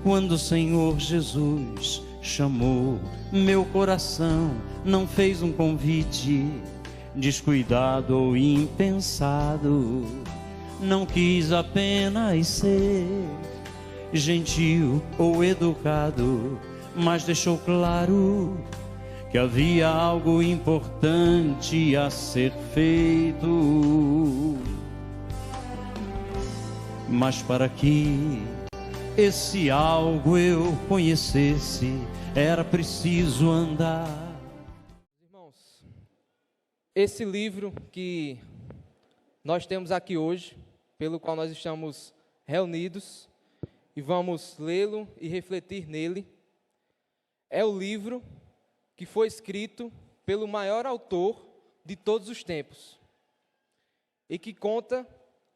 Quando o Senhor Jesus chamou meu coração, não fez um convite descuidado ou impensado. Não quis apenas ser gentil ou educado, mas deixou claro que havia algo importante a ser feito. Mas para que esse algo eu conhecesse, era preciso andar. Irmãos, esse livro que nós temos aqui hoje, pelo qual nós estamos reunidos e vamos lê-lo e refletir nele, é o livro que foi escrito pelo maior autor de todos os tempos e que conta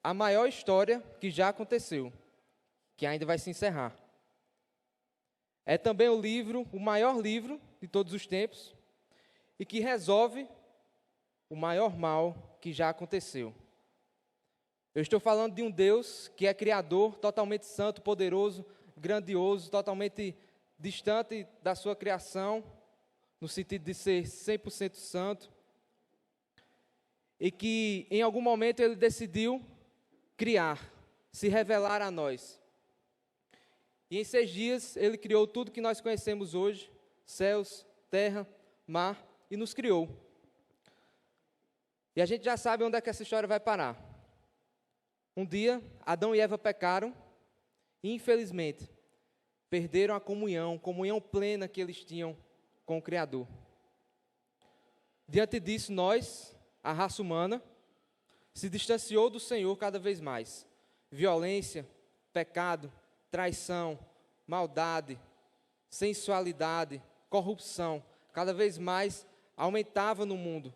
a maior história que já aconteceu, que ainda vai se encerrar. É também o maior livro de todos os tempos e que resolve o maior mal que já aconteceu. Eu estou falando de um Deus que é criador, totalmente santo, poderoso, grandioso, totalmente distante da sua criação, no sentido de ser 100% santo, e que em algum momento ele decidiu criar, se revelar a nós. E em 6 dias ele criou tudo que nós conhecemos hoje, céus, terra, mar, e nos criou. E a gente já sabe onde é que essa história vai parar. Um dia, Adão e Eva pecaram e, infelizmente, perderam a comunhão plena que eles tinham com o Criador. Diante disso, nós, a raça humana, se distanciou do Senhor cada vez mais. Violência, pecado, traição, maldade, sensualidade, corrupção, cada vez mais aumentava no mundo.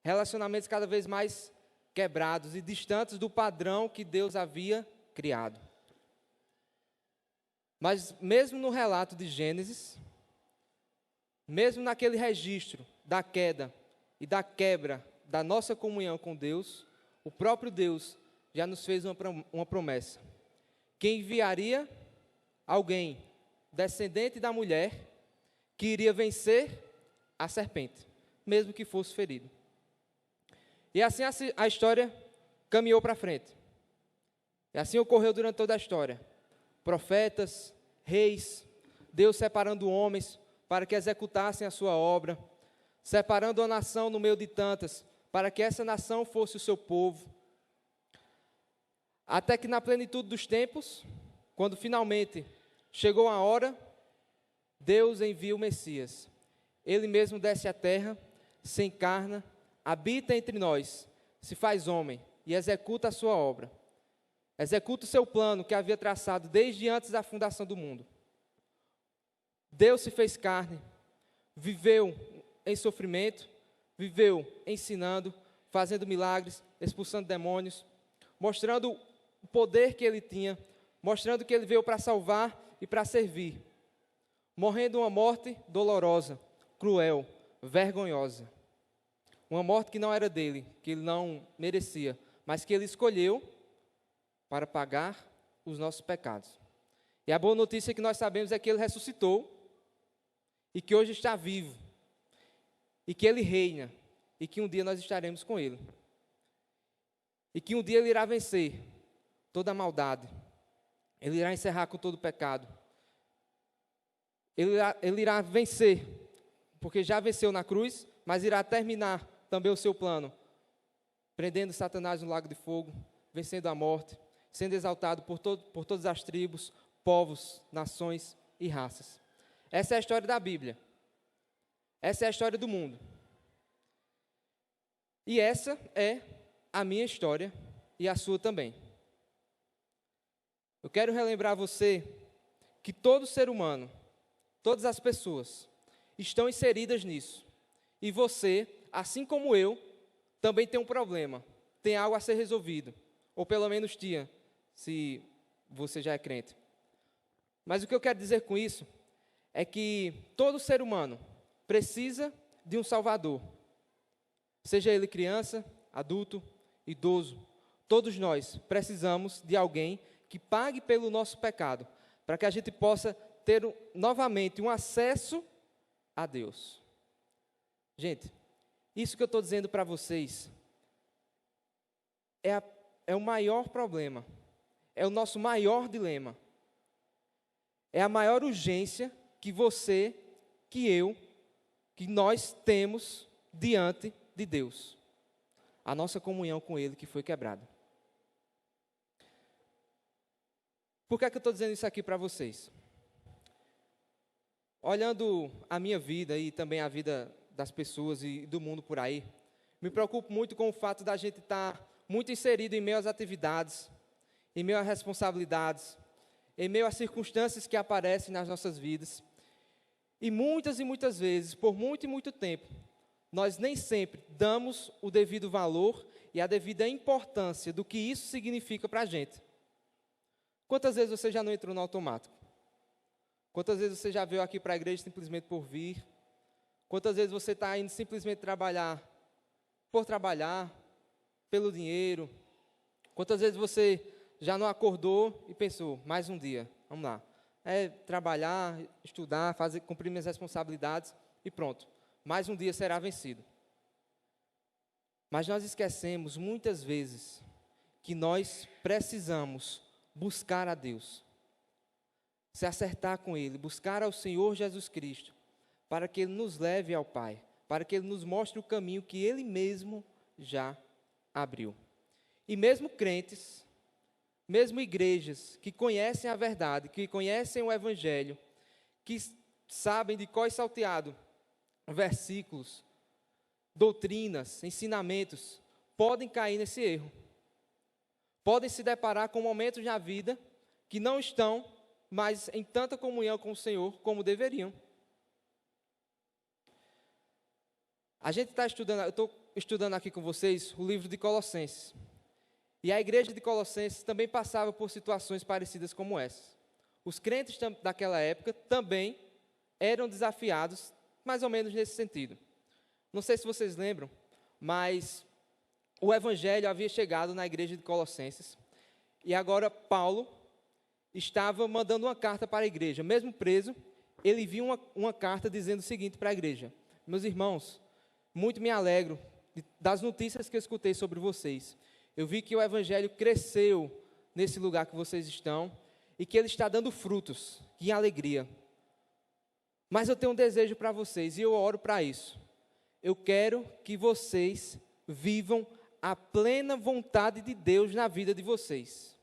Relacionamentos cada vez mais quebrados e distantes do padrão que Deus havia criado. Mas mesmo no relato de Gênesis, mesmo naquele registro da queda e da quebra da nossa comunhão com Deus, o próprio Deus já nos fez uma promessa, que enviaria alguém, descendente da mulher, que iria vencer a serpente, mesmo que fosse ferido. E assim a história caminhou para frente. E assim ocorreu durante toda a história. Profetas, reis, Deus separando homens para que executassem a sua obra, separando a nação no meio de tantas, para que essa nação fosse o seu povo. Até que na plenitude dos tempos, quando finalmente chegou a hora, Deus envia o Messias. Ele mesmo desce à terra, se encarna, habita entre nós, se faz homem e executa a sua obra. Executa o seu plano que havia traçado desde antes da fundação do mundo. Deus se fez carne, viveu em sofrimento, viveu ensinando, fazendo milagres, expulsando demônios, mostrando o poder que ele tinha, mostrando que ele veio para salvar e para servir, morrendo uma morte dolorosa, cruel, vergonhosa. Uma morte que não era dele, que ele não merecia, mas que ele escolheu para pagar os nossos pecados. E a boa notícia que nós sabemos é que ele ressuscitou e que hoje está vivo e que ele reina e que um dia nós estaremos com ele. E que um dia ele irá vencer toda a maldade. Ele irá encerrar com todo o pecado. Ele irá vencer, porque já venceu na cruz, mas irá terminar também o seu plano, prendendo Satanás no lago de fogo, vencendo a morte, sendo exaltado por todas as tribos, povos, nações e raças. Essa é a história da Bíblia. Essa é a história do mundo. E essa é a minha história e a sua também. Eu quero relembrar você que todo ser humano, todas as pessoas, estão inseridas nisso. E você, assim como eu, também tem um problema, tem algo a ser resolvido. Ou pelo menos tinha, se você já é crente. Mas o que eu quero dizer com isso é que todo ser humano precisa de um Salvador. Seja ele criança, adulto, idoso, todos nós precisamos de alguém que pague pelo nosso pecado, para que a gente possa ter novamente um acesso a Deus. Gente, isso que eu estou dizendo para vocês é o maior problema, é o nosso maior dilema, é a maior urgência que você, que eu, que nós temos diante de Deus. A nossa comunhão com Ele que foi quebrada. Por que é que eu estou dizendo isso aqui para vocês? Olhando a minha vida e também a vida das pessoas e do mundo por aí, me preocupo muito com o fato da gente estar muito inserido em meio às atividades, em meio às responsabilidades, em meio às circunstâncias que aparecem nas nossas vidas. E muitas vezes, por muito e muito tempo, nós nem sempre damos o devido valor e a devida importância do que isso significa para a gente. Quantas vezes você já não entrou no automático? Quantas vezes você já veio aqui para a igreja simplesmente por vir? Quantas vezes você está indo simplesmente trabalhar por trabalhar, pelo dinheiro? Quantas vezes você já não acordou e pensou, mais um dia, vamos lá. É trabalhar, estudar, cumprir minhas responsabilidades e pronto. Mais um dia será vencido. Mas nós esquecemos muitas vezes que nós precisamos buscar a Deus, se acertar com Ele, buscar ao Senhor Jesus Cristo, para que Ele nos leve ao Pai, para que Ele nos mostre o caminho que Ele mesmo já abriu. E mesmo crentes, mesmo igrejas que conhecem a verdade, que conhecem o Evangelho, que sabem de cor e salteado versículos, doutrinas, ensinamentos, podem cair nesse erro. Podem se deparar com momentos na vida que não estão mais em tanta comunhão com o Senhor como deveriam. A gente está estudando, eu estou estudando aqui com vocês o livro de Colossenses. E a igreja de Colossenses também passava por situações parecidas como essas. Os crentes daquela época também eram desafiados, mais ou menos nesse sentido. Não sei se vocês lembram, mas o evangelho havia chegado na igreja de Colossenses. E agora Paulo estava mandando uma carta para a igreja. Mesmo preso, ele viu uma carta dizendo o seguinte para a igreja: meus irmãos, muito me alegro das notícias que eu escutei sobre vocês. Eu vi que o evangelho cresceu nesse lugar que vocês estão e que ele está dando frutos, que alegria. Mas eu tenho um desejo para vocês e eu oro para isso. Eu quero que vocês vivam a plena vontade de Deus na vida de vocês.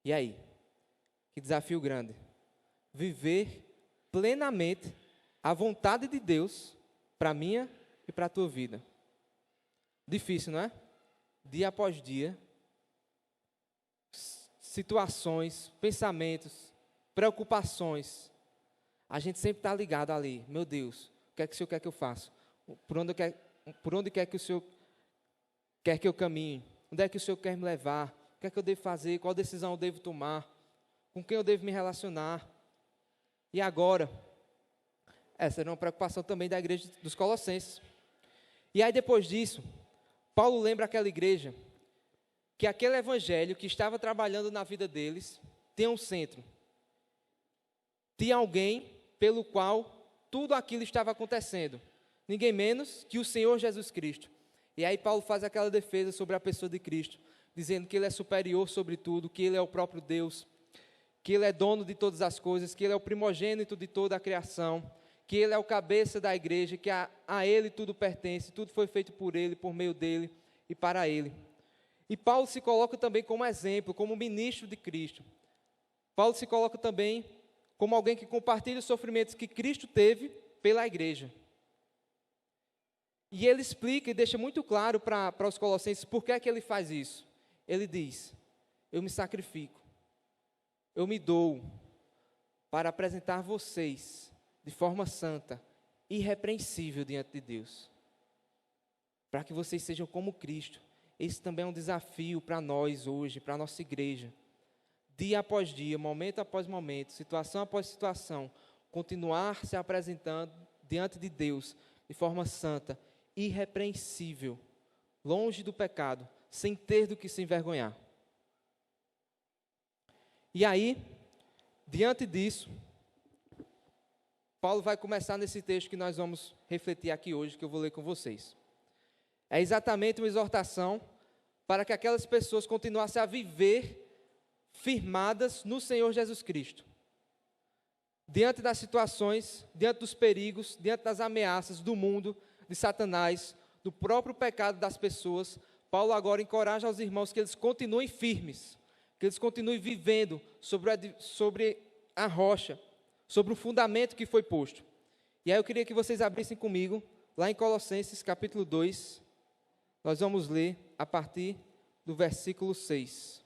E aí? Que desafio grande. Viver plenamente a vontade de Deus para a minha e para a tua vida. Difícil, não é? Dia após dia, situações, pensamentos, preocupações. A gente sempre está ligado ali. Meu Deus, o que é que o Senhor quer que eu faça? Por onde quer que o Senhor quer que eu caminhe? Onde é que o Senhor quer me levar? O que é que eu devo fazer? Qual decisão eu devo tomar? Com quem eu devo me relacionar? E agora, essa era uma preocupação também da igreja dos Colossenses. E aí depois disso, Paulo lembra aquela igreja que aquele evangelho que estava trabalhando na vida deles tem um centro. Tinha alguém pelo qual tudo aquilo estava acontecendo. Ninguém menos que o Senhor Jesus Cristo. E aí Paulo faz aquela defesa sobre a pessoa de Cristo, dizendo que Ele é superior sobre tudo, que Ele é o próprio Deus, que Ele é dono de todas as coisas, que Ele é o primogênito de toda a criação, que Ele é o cabeça da igreja, que a Ele tudo pertence, tudo foi feito por Ele, por meio dEle e para Ele. E Paulo se coloca também como exemplo, como ministro de Cristo. Paulo se coloca também como alguém que compartilha os sofrimentos que Cristo teve pela igreja. E ele explica e deixa muito claro para os colossenses por que é que ele faz isso. Ele diz: eu me sacrifico, eu me dou para apresentar vocês de forma santa, irrepreensível diante de Deus, para que vocês sejam como Cristo. Esse também é um desafio para nós hoje, para a nossa igreja. Dia após dia, momento após momento, situação após situação, continuar se apresentando diante de Deus de forma santa, irrepreensível, longe do pecado, sem ter do que se envergonhar. E aí, Diante disso, Paulo vai começar nesse texto que nós vamos refletir aqui hoje, que eu vou ler com vocês. É exatamente uma exortação para que aquelas pessoas continuassem a viver firmadas no Senhor Jesus Cristo. Diante das situações, diante dos perigos, diante das ameaças do mundo, de Satanás, do próprio pecado das pessoas, Paulo agora encoraja aos irmãos que eles continuem firmes, que eles continuem vivendo sobre a rocha, sobre o fundamento que foi posto. E aí eu queria que vocês abrissem comigo, lá em Colossenses capítulo 2, nós vamos ler a partir do versículo 6.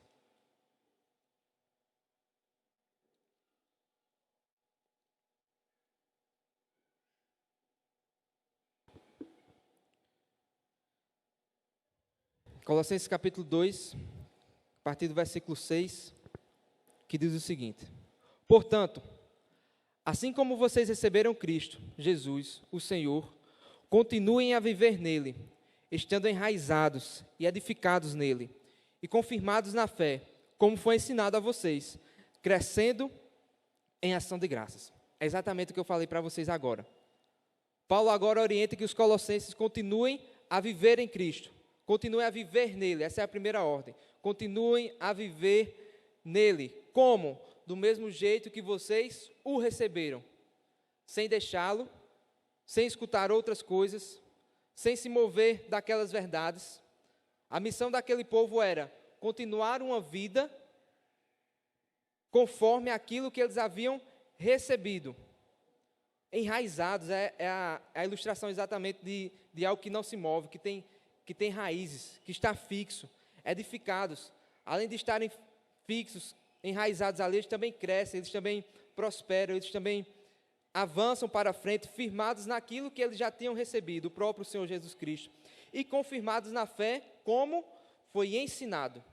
Colossenses capítulo 2, a partir do versículo 6, que diz o seguinte: Portanto, assim como vocês receberam Cristo, Jesus, o Senhor, continuem a viver nele, estando enraizados e edificados nele, e confirmados na fé, como foi ensinado a vocês, crescendo em ação de graças. É exatamente o que eu falei para vocês agora. Paulo agora orienta que os colossenses continuem a viver em Cristo, continuem a viver nele, essa é a primeira ordem. Continuem a viver nele. Como? Do mesmo jeito que vocês o receberam, sem deixá-lo, sem escutar outras coisas, sem se mover daquelas verdades. A missão daquele povo era continuar uma vida conforme aquilo que eles haviam recebido. Enraizados, é a ilustração exatamente de algo que não se move, que tem raízes, que está fixo, edificados. Além de estarem fixos, enraizados ali, eles também crescem, eles também prosperam, eles também avançam para frente, firmados naquilo que eles já tinham recebido, o próprio Senhor Jesus Cristo, e confirmados na fé, como foi ensinado.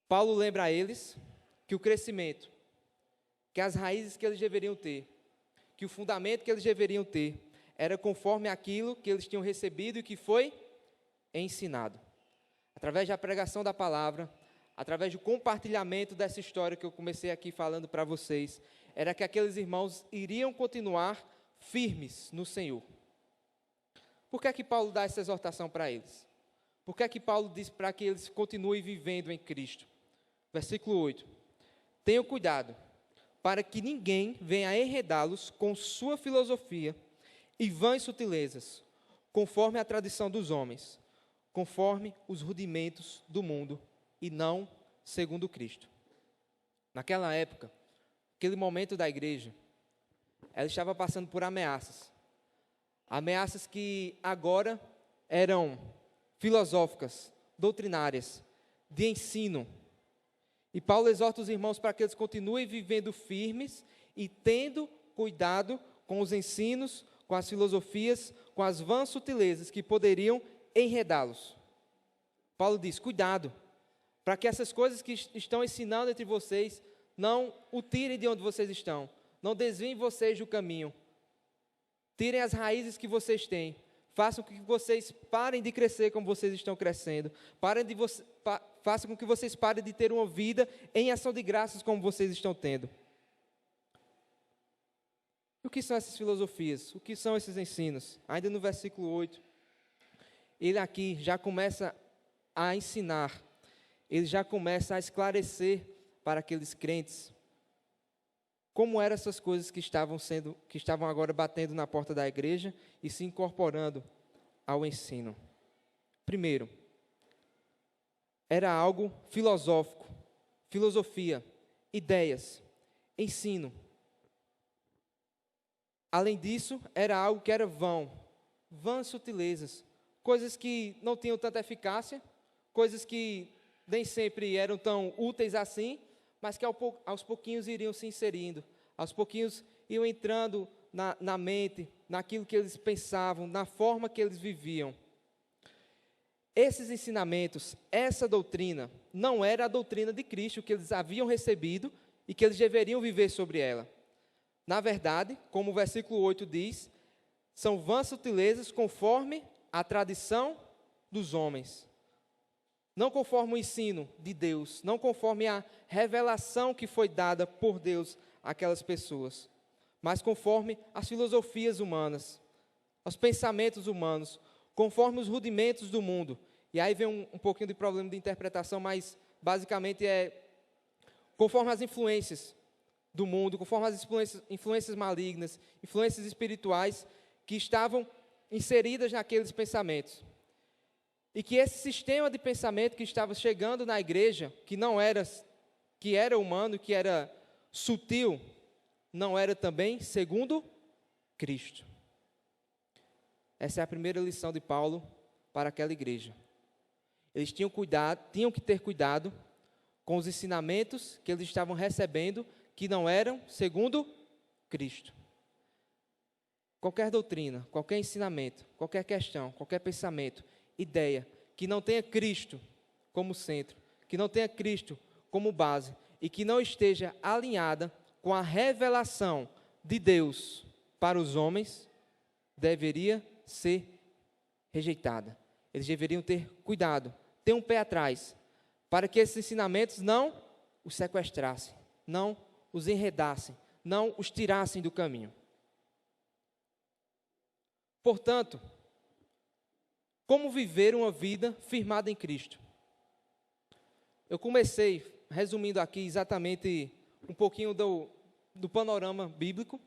Paulo lembra a eles que o crescimento, que as raízes que eles deveriam ter, que o fundamento que eles deveriam ter, era conforme aquilo que eles tinham recebido e que foi ensinado. Através da pregação da palavra, através do compartilhamento dessa história que eu comecei aqui falando para vocês, era que aqueles irmãos iriam continuar firmes no Senhor. Por que é que Paulo dá essa exortação para eles? Por que é que Paulo diz para que eles continuem vivendo em Cristo? Versículo 8. Tenham cuidado, para que ninguém venha enredá-los com sua filosofia e vãs sutilezas, conforme a tradição dos homens, conforme os rudimentos do mundo, e não segundo Cristo. Naquela época, aquele momento da igreja, ela estava passando por ameaças. Ameaças que agora eram filosóficas, doutrinárias, de ensino. E Paulo exorta os irmãos para que eles continuem vivendo firmes e tendo cuidado com os ensinos, com as filosofias, com as vãs sutilezas que poderiam enredá-los. Paulo diz, cuidado, para que essas coisas que estão ensinando entre vocês não o tirem de onde vocês estão, não desviem vocês do caminho, tirem as raízes que vocês têm, façam com que vocês parem de crescer como vocês estão crescendo, façam com que vocês parem de ter uma vida em ação de graças como vocês estão tendo. O que são essas filosofias? O que são esses ensinos? Ainda no versículo 8, ele aqui já começa a ensinar, ele já começa a esclarecer para aqueles crentes como eram essas coisas que estavam agora batendo na porta da igreja e se incorporando ao ensino. Primeiro, era algo filosófico, filosofia, ideias, ensino. Além disso, era algo que era vãs sutilezas, coisas que não tinham tanta eficácia, coisas que nem sempre eram tão úteis assim, mas que aos pouquinhos iriam se inserindo, aos pouquinhos iam entrando na mente, naquilo que eles pensavam, na forma que eles viviam. Esses ensinamentos, essa doutrina, não era a doutrina de Cristo que eles haviam recebido e que eles deveriam viver sobre ela. Na verdade, como o versículo 8 diz, são vãs sutilezas conforme a tradição dos homens. não conforme o ensino de Deus, não conforme a revelação que foi dada por Deus àquelas pessoas, mas conforme as filosofias humanas, os pensamentos humanos, conforme os rudimentos do mundo. E aí vem um pouquinho de problema de interpretação, mas basicamente é conforme as influências do mundo, conforme as influências malignas, influências espirituais que estavam inseridas naqueles pensamentos. E que esse sistema de pensamento que estava chegando na igreja, que era humano, que era sutil, não era também segundo Cristo. Essa é a primeira lição de Paulo para aquela igreja. Eles tinham que ter cuidado com os ensinamentos que eles estavam recebendo, que não eram segundo Cristo. Qualquer doutrina, qualquer ensinamento, qualquer questão, qualquer pensamento, ideia, que não tenha Cristo como centro, que não tenha Cristo como base, e que não esteja alinhada com a revelação de Deus para os homens, deveria ser rejeitada. Eles deveriam ter cuidado, ter um pé atrás, para que esses ensinamentos não os sequestrassem, não os enredassem, não os tirassem do caminho. Portanto, como viver uma vida firmada em Cristo? Eu comecei resumindo aqui exatamente um pouquinho do panorama bíblico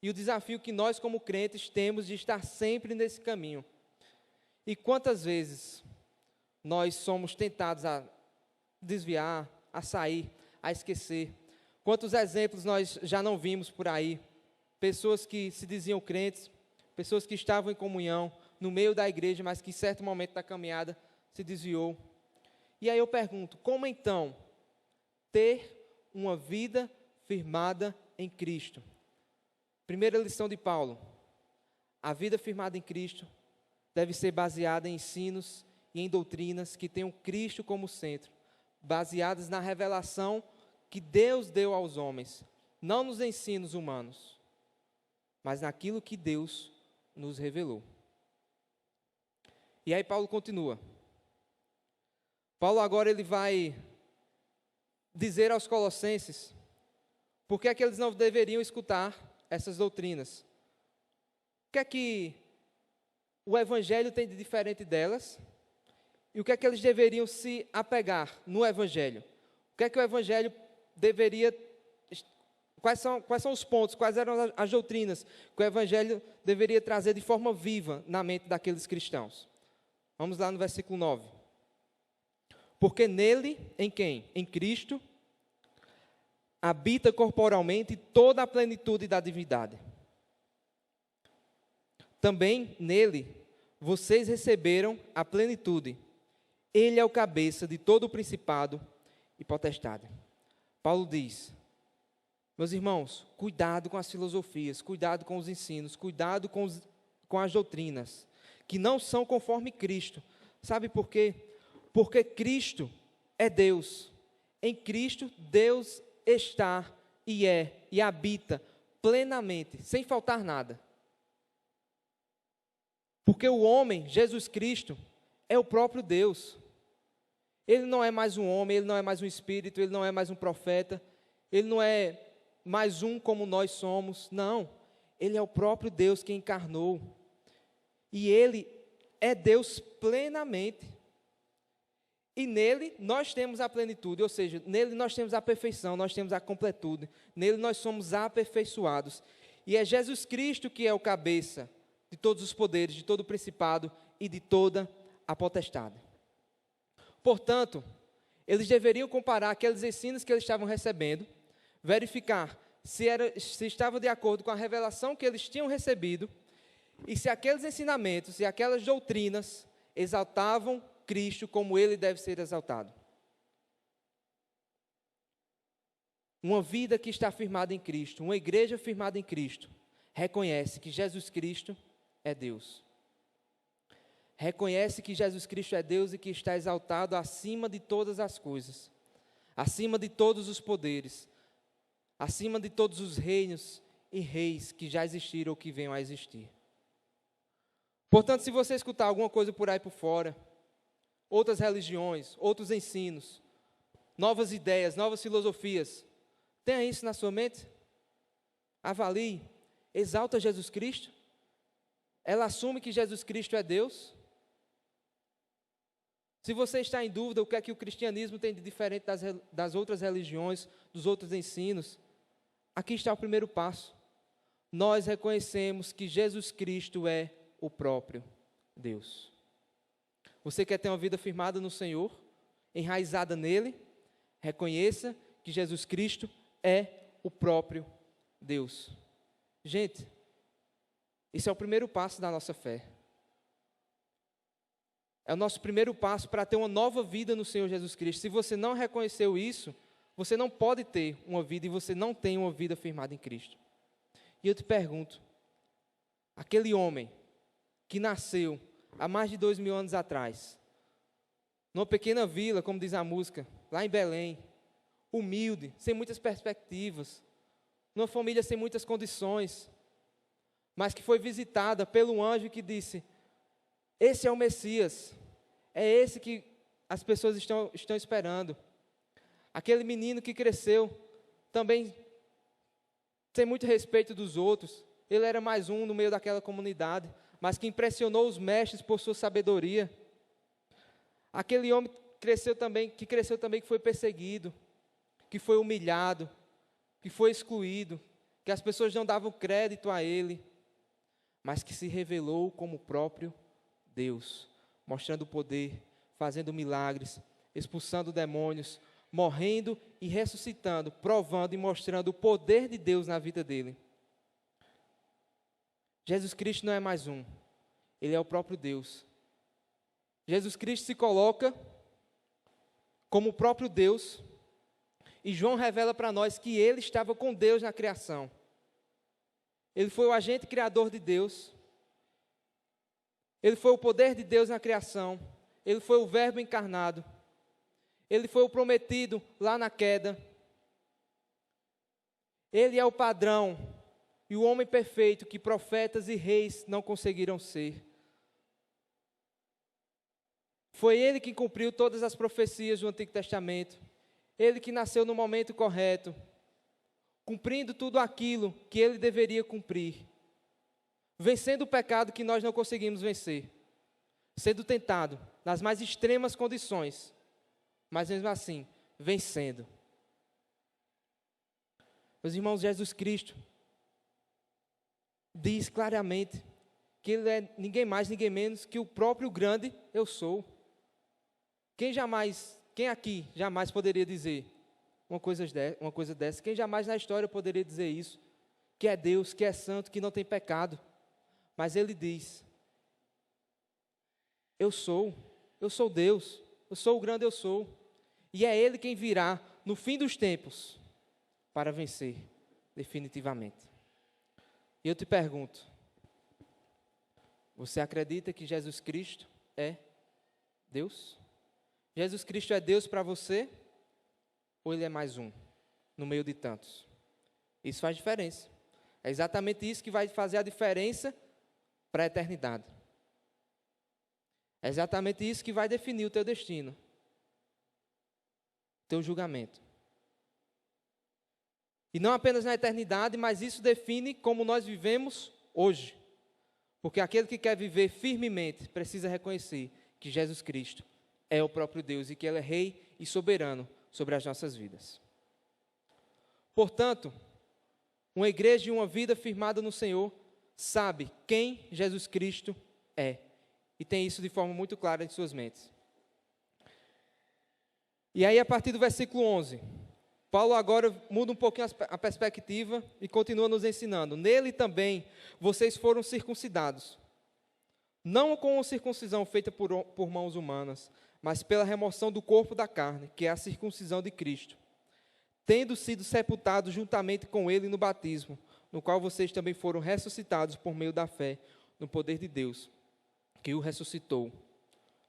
e o desafio que nós como crentes temos de estar sempre nesse caminho. E quantas vezes nós somos tentados a desviar, a sair, a esquecer. Quantos exemplos nós já não vimos por aí? Pessoas que se diziam crentes, pessoas que estavam em comunhão, no meio da igreja, mas que em certo momento da caminhada se desviou. E aí eu pergunto, como então ter uma vida firmada em Cristo? Primeira lição de Paulo: a vida firmada em Cristo deve ser baseada em ensinos e em doutrinas que tenham Cristo como centro, baseadas na revelação que Deus deu aos homens, não nos ensinos humanos, mas naquilo que Deus nos revelou. E aí Paulo continua. Paulo agora ele vai dizer aos colossenses por que é que eles não deveriam escutar essas doutrinas. O que é que o Evangelho tem de diferente delas? E o que é que eles deveriam se apegar no Evangelho? O que é que o Evangelho deveria... Quais são os pontos, quais eram as doutrinas que o Evangelho deveria trazer de forma viva na mente daqueles cristãos? Vamos lá no versículo 9. Porque nele, em quem? Em Cristo, habita corporalmente toda a plenitude da divindade. Também nele, vocês receberam a plenitude. Ele é o cabeça de todo o principado e potestade. Paulo diz: meus irmãos, cuidado com as filosofias, cuidado com os ensinos, cuidado com as doutrinas, que não são conforme Cristo. Sabe por quê? Porque Cristo é Deus. Em Cristo, Deus está e habita plenamente, sem faltar nada. Porque o homem, Jesus Cristo, é o próprio Deus. Ele não é mais um homem, ele não é mais um espírito, ele não é mais um profeta, ele não é mais um como nós somos. Não, ele é o próprio Deus que encarnou. E ele é Deus plenamente. E nele nós temos a plenitude, ou seja, nele nós temos a perfeição, nós temos a completude. Nele nós somos aperfeiçoados. E é Jesus Cristo que é o cabeça de todos os poderes, de todo o principado e de toda a potestade. Portanto, eles deveriam comparar aqueles ensinos que eles estavam recebendo, verificar se estava de acordo com a revelação que eles tinham recebido, e se aqueles ensinamentos e aquelas doutrinas exaltavam Cristo como ele deve ser exaltado. Uma vida que está firmada em Cristo, uma igreja firmada em Cristo, reconhece que Jesus Cristo é Deus. Reconhece que Jesus Cristo é Deus e que está exaltado acima de todas as coisas, acima de todos os poderes, acima de todos os reinos e reis que já existiram ou que venham a existir. Portanto, se você escutar alguma coisa por aí por fora, outras religiões, outros ensinos, novas ideias, novas filosofias. Tenha isso na sua mente. Avalie. Exalta Jesus Cristo. Ela assume que Jesus Cristo é Deus. Se você está em dúvida o que é que o cristianismo tem de diferente das outras religiões, dos outros ensinos, aqui está o primeiro passo. Nós reconhecemos que Jesus Cristo é o próprio Deus. Você quer ter uma vida firmada no Senhor, enraizada nele? Reconheça que Jesus Cristo é o próprio Deus. Gente, esse é o primeiro passo da nossa fé. É o nosso primeiro passo para ter uma nova vida no Senhor Jesus Cristo. Se você não reconheceu isso, você não pode ter uma vida e você não tem uma vida firmada em Cristo. E eu te pergunto, aquele homem que nasceu há mais de 2000 anos atrás, numa pequena vila, como diz a música, lá em Belém, humilde, sem muitas perspectivas, numa família sem muitas condições, mas que foi visitada pelo anjo que disse: esse é o Messias, é esse que as pessoas estão esperando. Aquele menino que cresceu, também sem muito respeito dos outros, ele era mais um no meio daquela comunidade, mas que impressionou os mestres por sua sabedoria. Aquele homem que cresceu também, que foi perseguido, que foi humilhado, que foi excluído, que as pessoas não davam crédito a ele, mas que se revelou como o próprio Deus, mostrando o poder, fazendo milagres, expulsando demônios, morrendo e ressuscitando, provando e mostrando o poder de Deus na vida dele. Jesus Cristo não é mais um, ele é o próprio Deus. Jesus Cristo se coloca como o próprio Deus, e João revela para nós que ele estava com Deus na criação. Ele foi o agente criador de Deus. Ele foi o poder de Deus na criação. Ele foi o verbo encarnado. Ele foi o prometido lá na queda. Ele é o padrão e o homem perfeito que profetas e reis não conseguiram ser. Foi ele que cumpriu todas as profecias do Antigo Testamento. Ele que nasceu no momento correto, cumprindo tudo aquilo que ele deveria cumprir, vencendo o pecado que nós não conseguimos vencer, sendo tentado nas mais extremas condições, mas mesmo assim, vencendo. Meus irmãos, Jesus Cristo diz claramente que ele é ninguém mais, ninguém menos que o próprio grande eu sou. Quem aqui jamais poderia dizer uma coisa dessa? Quem jamais na história poderia dizer isso? Que é Deus, que é santo, que não tem pecado. Mas ele diz: eu sou Deus, eu sou o grande eu sou. E é ele quem virá no fim dos tempos para vencer definitivamente. E eu te pergunto, você acredita que Jesus Cristo é Deus? Jesus Cristo é Deus para você? Ou ele é mais um, no meio de tantos? Isso faz diferença. É exatamente isso que vai fazer a diferença para a eternidade. É exatamente isso que vai definir o teu destino, teu julgamento. E não apenas na eternidade, mas isso define como nós vivemos hoje. Porque aquele que quer viver firmemente precisa reconhecer que Jesus Cristo é o próprio Deus e que Ele é Rei e soberano sobre as nossas vidas. Portanto, uma igreja e uma vida firmada no Senhor sabe quem Jesus Cristo é. E tem isso de forma muito clara em suas mentes. E aí, a partir do versículo 11, Paulo agora muda um pouquinho a perspectiva e continua nos ensinando. Nele também vocês foram circuncidados, não com a circuncisão feita por mãos humanas, mas pela remoção do corpo da carne, que é a circuncisão de Cristo, tendo sido sepultados juntamente com ele no batismo, no qual vocês também foram ressuscitados por meio da fé no poder de Deus, que o ressuscitou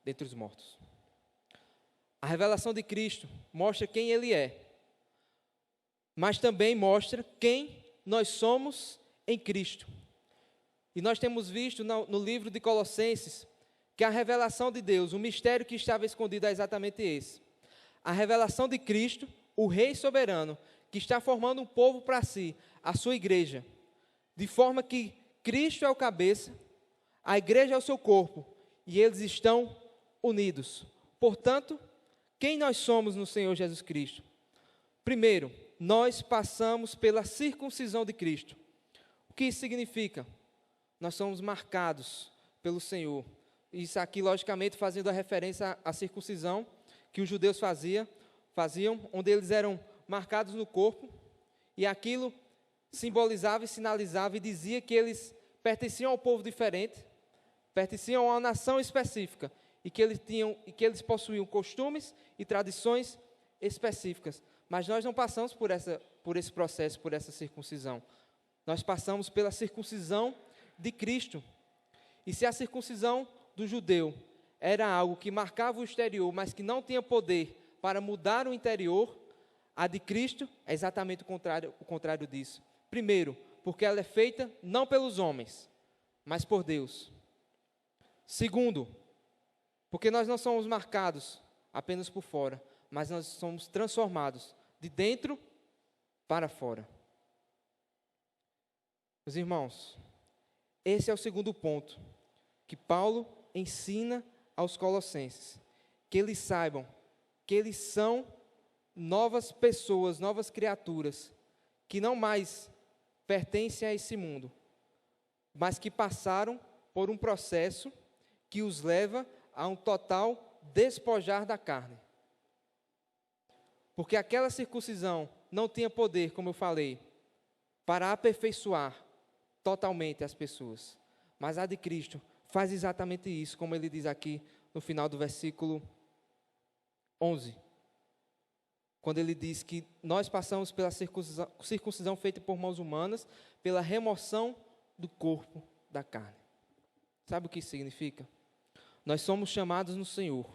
dentre os mortos. A revelação de Cristo mostra quem Ele é, mas também mostra quem nós somos em Cristo. E nós temos visto no livro de Colossenses que a revelação de Deus, o mistério que estava escondido é exatamente esse. A revelação de Cristo, o Rei soberano, que está formando um povo para si, a sua igreja, de forma que Cristo é o cabeça, a igreja é o seu corpo, e eles estão unidos. Portanto, quem nós somos no Senhor Jesus Cristo? Primeiro, nós passamos pela circuncisão de Cristo. O que isso significa? Nós somos marcados pelo Senhor. Isso aqui, logicamente, fazendo a referência à circuncisão que os judeus faziam, onde eles eram marcados no corpo, e aquilo simbolizava e sinalizava e dizia que eles pertenciam ao povo diferente, pertenciam a uma nação específica, e que eles possuíam costumes e tradições específicas. Mas nós não passamos por esse processo, por essa circuncisão. Nós passamos pela circuncisão de Cristo. E se a circuncisão do judeu era algo que marcava o exterior, mas que não tinha poder para mudar o interior, a de Cristo é exatamente o contrário disso. Primeiro, porque ela é feita não pelos homens, mas por Deus. Segundo, porque nós não somos marcados apenas por fora, mas nós somos transformados de dentro para fora. Meus irmãos, esse é o segundo ponto que Paulo ensina aos colossenses, que eles saibam que eles são novas pessoas, novas criaturas, que não mais pertencem a esse mundo, mas que passaram por um processo que os leva a um total despojar da carne. Porque aquela circuncisão não tinha poder, como eu falei, para aperfeiçoar totalmente as pessoas. Mas a de Cristo faz exatamente isso, como ele diz aqui no final do versículo 11. Quando ele diz que nós passamos pela circuncisão feita por mãos humanas, pela remoção do corpo da carne. Sabe o que isso significa? Nós somos chamados no Senhor.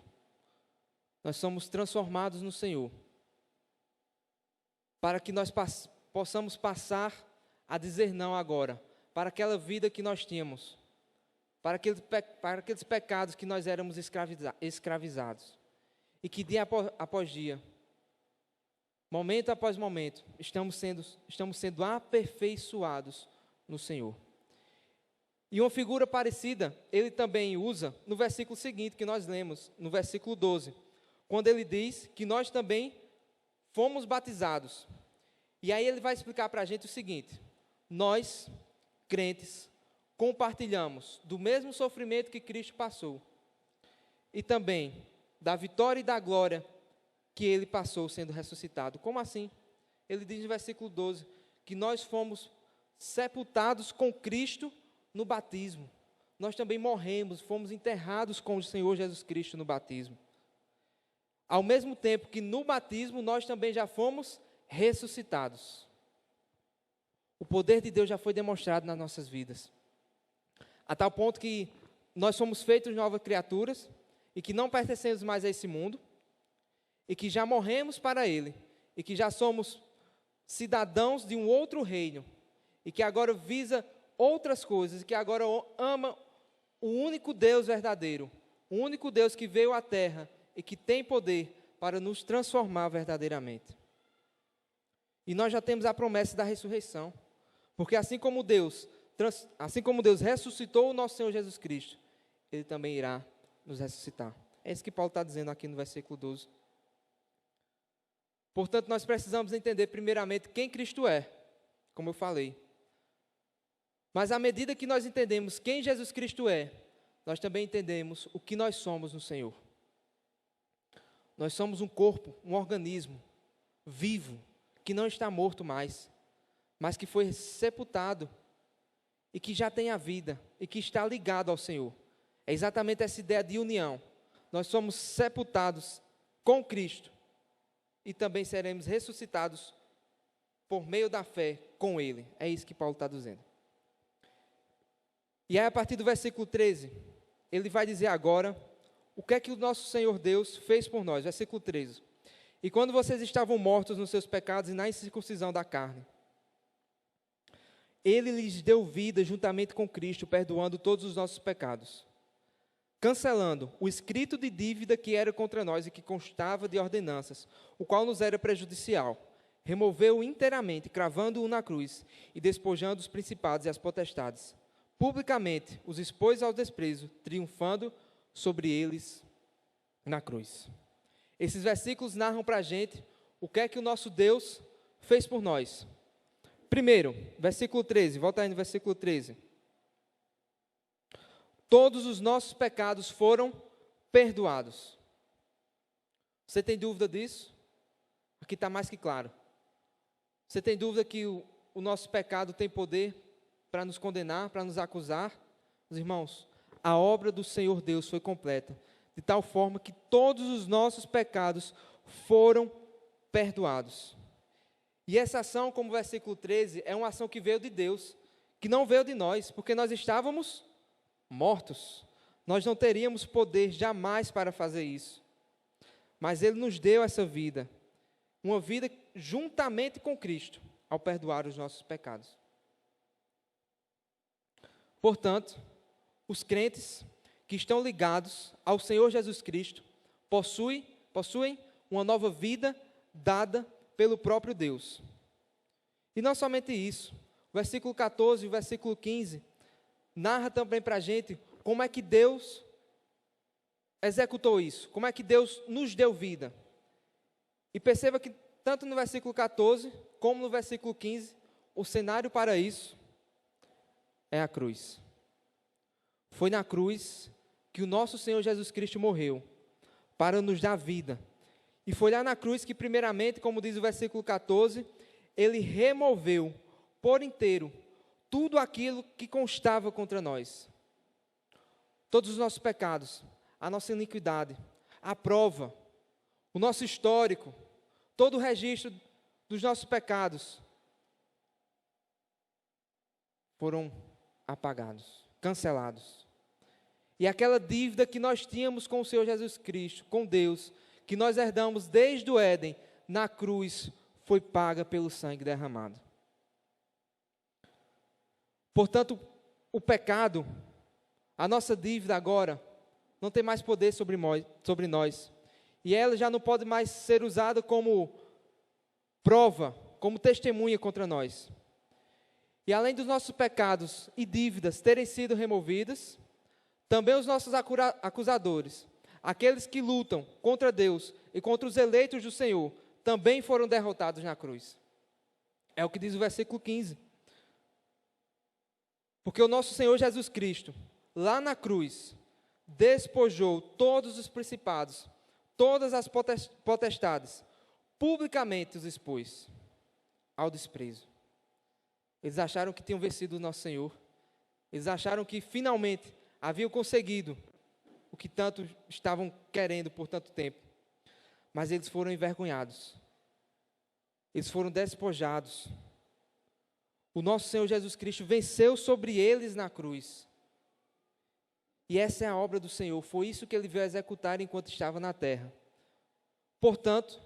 Nós somos transformados no Senhor. Para que nós possamos passar a dizer não agora, para aquela vida que nós tínhamos, para aqueles pecados que nós éramos escravizados, e que dia após dia, momento após momento, estamos sendo aperfeiçoados no Senhor. E uma figura parecida, ele também usa no versículo seguinte que nós lemos, no versículo 12, quando ele diz que nós também fomos batizados. E aí ele vai explicar para a gente o seguinte: nós, crentes, compartilhamos do mesmo sofrimento que Cristo passou, e também da vitória e da glória que ele passou sendo ressuscitado. Como assim? Ele diz no versículo 12, que nós fomos sepultados com Cristo no batismo. Nós também morremos, fomos enterrados com o Senhor Jesus Cristo no batismo. Ao mesmo tempo que no batismo nós também já fomos ressuscitados. O poder de Deus já foi demonstrado nas nossas vidas. A tal ponto que nós somos feitos novas criaturas e que não pertencemos mais a esse mundo e que já morremos para Ele e que já somos cidadãos de um outro reino e que agora visa outras coisas e que agora ama o único Deus verdadeiro, o único Deus que veio à terra e que tem poder para nos transformar verdadeiramente. E nós já temos a promessa da ressurreição, porque assim como Deus ressuscitou o nosso Senhor Jesus Cristo, Ele também irá nos ressuscitar. É isso que Paulo está dizendo aqui no versículo 12. Portanto, nós precisamos entender primeiramente quem Cristo é, como eu falei. Mas à medida que nós entendemos quem Jesus Cristo é, nós também entendemos o que nós somos no Senhor. Nós somos um corpo, um organismo vivo, que não está morto mais, mas que foi sepultado e que já tem a vida e que está ligado ao Senhor. É exatamente essa ideia de união. Nós somos sepultados com Cristo e também seremos ressuscitados por meio da fé com Ele. É isso que Paulo está dizendo. E aí, a partir do versículo 13, ele vai dizer agora o que é que o nosso Senhor Deus fez por nós. Versículo 13. E quando vocês estavam mortos nos seus pecados e na incircuncisão da carne, Ele lhes deu vida juntamente com Cristo, perdoando todos os nossos pecados. cancelando o escrito de dívida que era contra nós e que constava de ordenanças, o qual nos era prejudicial. Removeu-o inteiramente, cravando-o na cruz e despojando os principados e as potestades. Publicamente os expôs ao desprezo, triunfando sobre eles na cruz. Esses versículos narram para a gente o que é que o nosso Deus fez por nós. Primeiro, versículo 13, volta aí no versículo 13. Todos os nossos pecados foram perdoados. Você tem dúvida disso? Aqui está mais que claro. Você tem dúvida que o nosso pecado tem poder para nos condenar, para nos acusar? Meus irmãos, a obra do Senhor Deus foi completa, de tal forma que todos os nossos pecados foram perdoados. E essa ação, como o versículo 13, é uma ação que veio de Deus, que não veio de nós, porque nós estávamos mortos. Nós não teríamos poder jamais para fazer isso. Mas Ele nos deu essa vida, uma vida juntamente com Cristo, ao perdoar os nossos pecados. Portanto, os crentes que estão ligados ao Senhor Jesus Cristo possuem uma nova vida dada pelo próprio Deus. E não somente isso, o versículo 14 e o versículo 15 narra também para a gente como é que Deus executou isso, como é que Deus nos deu vida. E perceba que tanto no versículo 14 como no versículo 15, o cenário para isso é a cruz. Foi na cruz que o nosso Senhor Jesus Cristo morreu para nos dar vida. E foi lá na cruz que, primeiramente, como diz o versículo 14, Ele removeu por inteiro tudo aquilo que constava contra nós. Todos os nossos pecados, a nossa iniquidade, a prova, o nosso histórico, todo o registro dos nossos pecados foram apagados, cancelados. E aquela dívida que nós tínhamos com o Senhor Jesus Cristo, com Deus, que nós herdamos desde o Éden, na cruz, foi paga pelo sangue derramado. Portanto, o pecado, a nossa dívida agora, não tem mais poder sobre nós. E ela já não pode mais ser usada como prova, como testemunha contra nós. E além dos nossos pecados e dívidas terem sido removidas, também os nossos acusadores, aqueles que lutam contra Deus e contra os eleitos do Senhor, também foram derrotados na cruz. É o que diz o versículo 15. Porque o nosso Senhor Jesus Cristo, lá na cruz, despojou todos os principados, todas as potestades, publicamente os expôs ao desprezo. Eles acharam que tinham vencido o nosso Senhor. Eles acharam que finalmente haviam conseguido o que tanto estavam querendo por tanto tempo. Mas eles foram envergonhados. Eles foram despojados. O nosso Senhor Jesus Cristo venceu sobre eles na cruz. E essa é a obra do Senhor. Foi isso que Ele veio executar enquanto estava na terra. Portanto,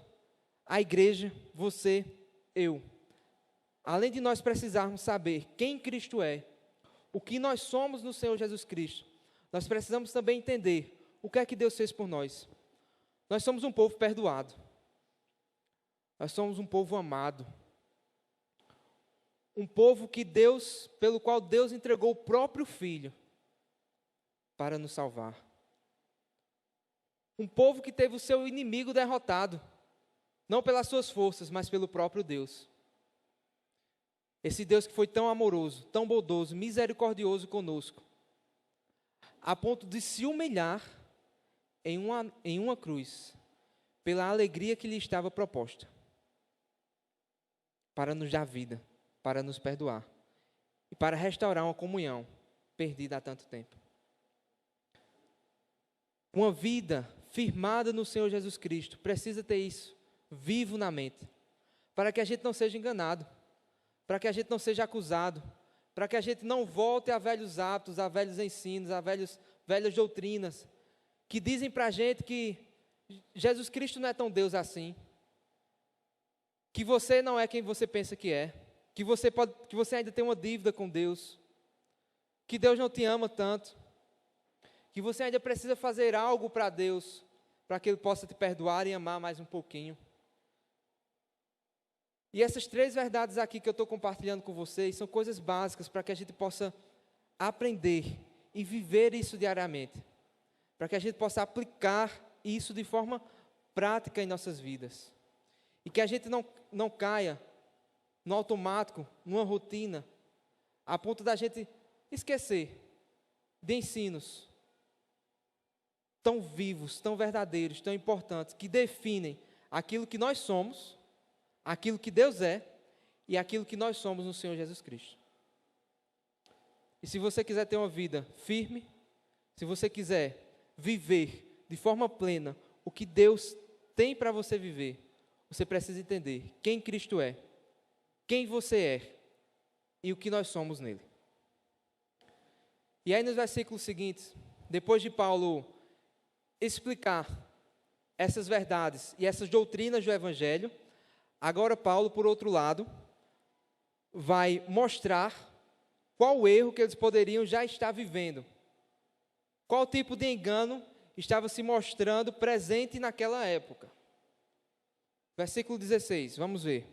a igreja, você, eu, além de nós precisarmos saber quem Cristo é, o que nós somos no Senhor Jesus Cristo, nós precisamos também entender o que é que Deus fez por nós. Nós somos um povo perdoado. Nós somos um povo amado. Um povo pelo qual Deus entregou o próprio Filho para nos salvar. Um povo que teve o seu inimigo derrotado, não pelas suas forças, mas pelo próprio Deus. Esse Deus que foi tão amoroso, tão bondoso, misericordioso conosco, a ponto de se humilhar em uma cruz, pela alegria que lhe estava proposta, para nos dar vida, para nos perdoar e para restaurar uma comunhão perdida há tanto tempo. Uma vida firmada no Senhor Jesus Cristo precisa ter isso vivo na mente, para que a gente não seja enganado, para que a gente não seja acusado, para que a gente não volte a velhos hábitos, a velhos ensinos, a velhas doutrinas, que dizem para a gente que Jesus Cristo não é tão Deus assim, que você não é quem você pensa que é, que você ainda tem uma dívida com Deus, que Deus não te ama tanto, que você ainda precisa fazer algo para Deus, para que Ele possa te perdoar e amar mais um pouquinho. E essas 3 verdades aqui que eu estou compartilhando com vocês são coisas básicas para que a gente possa aprender e viver isso diariamente, para que a gente possa aplicar isso de forma prática em nossas vidas, e que a gente não caia no automático, numa rotina, a ponto da gente esquecer de ensinos tão vivos, tão verdadeiros, tão importantes, que definem aquilo que nós somos, aquilo que Deus é e aquilo que nós somos no Senhor Jesus Cristo. E se você quiser ter uma vida firme, se você quiser viver de forma plena o que Deus tem para você viver, você precisa entender quem Cristo é, quem você é e o que nós somos nele. E aí nos versículos seguintes, depois de Paulo explicar essas verdades e essas doutrinas do Evangelho, agora Paulo, por outro lado, vai mostrar qual o erro que eles poderiam já estar vivendo, qual tipo de engano estava se mostrando presente naquela época. Versículo 16, vamos ver.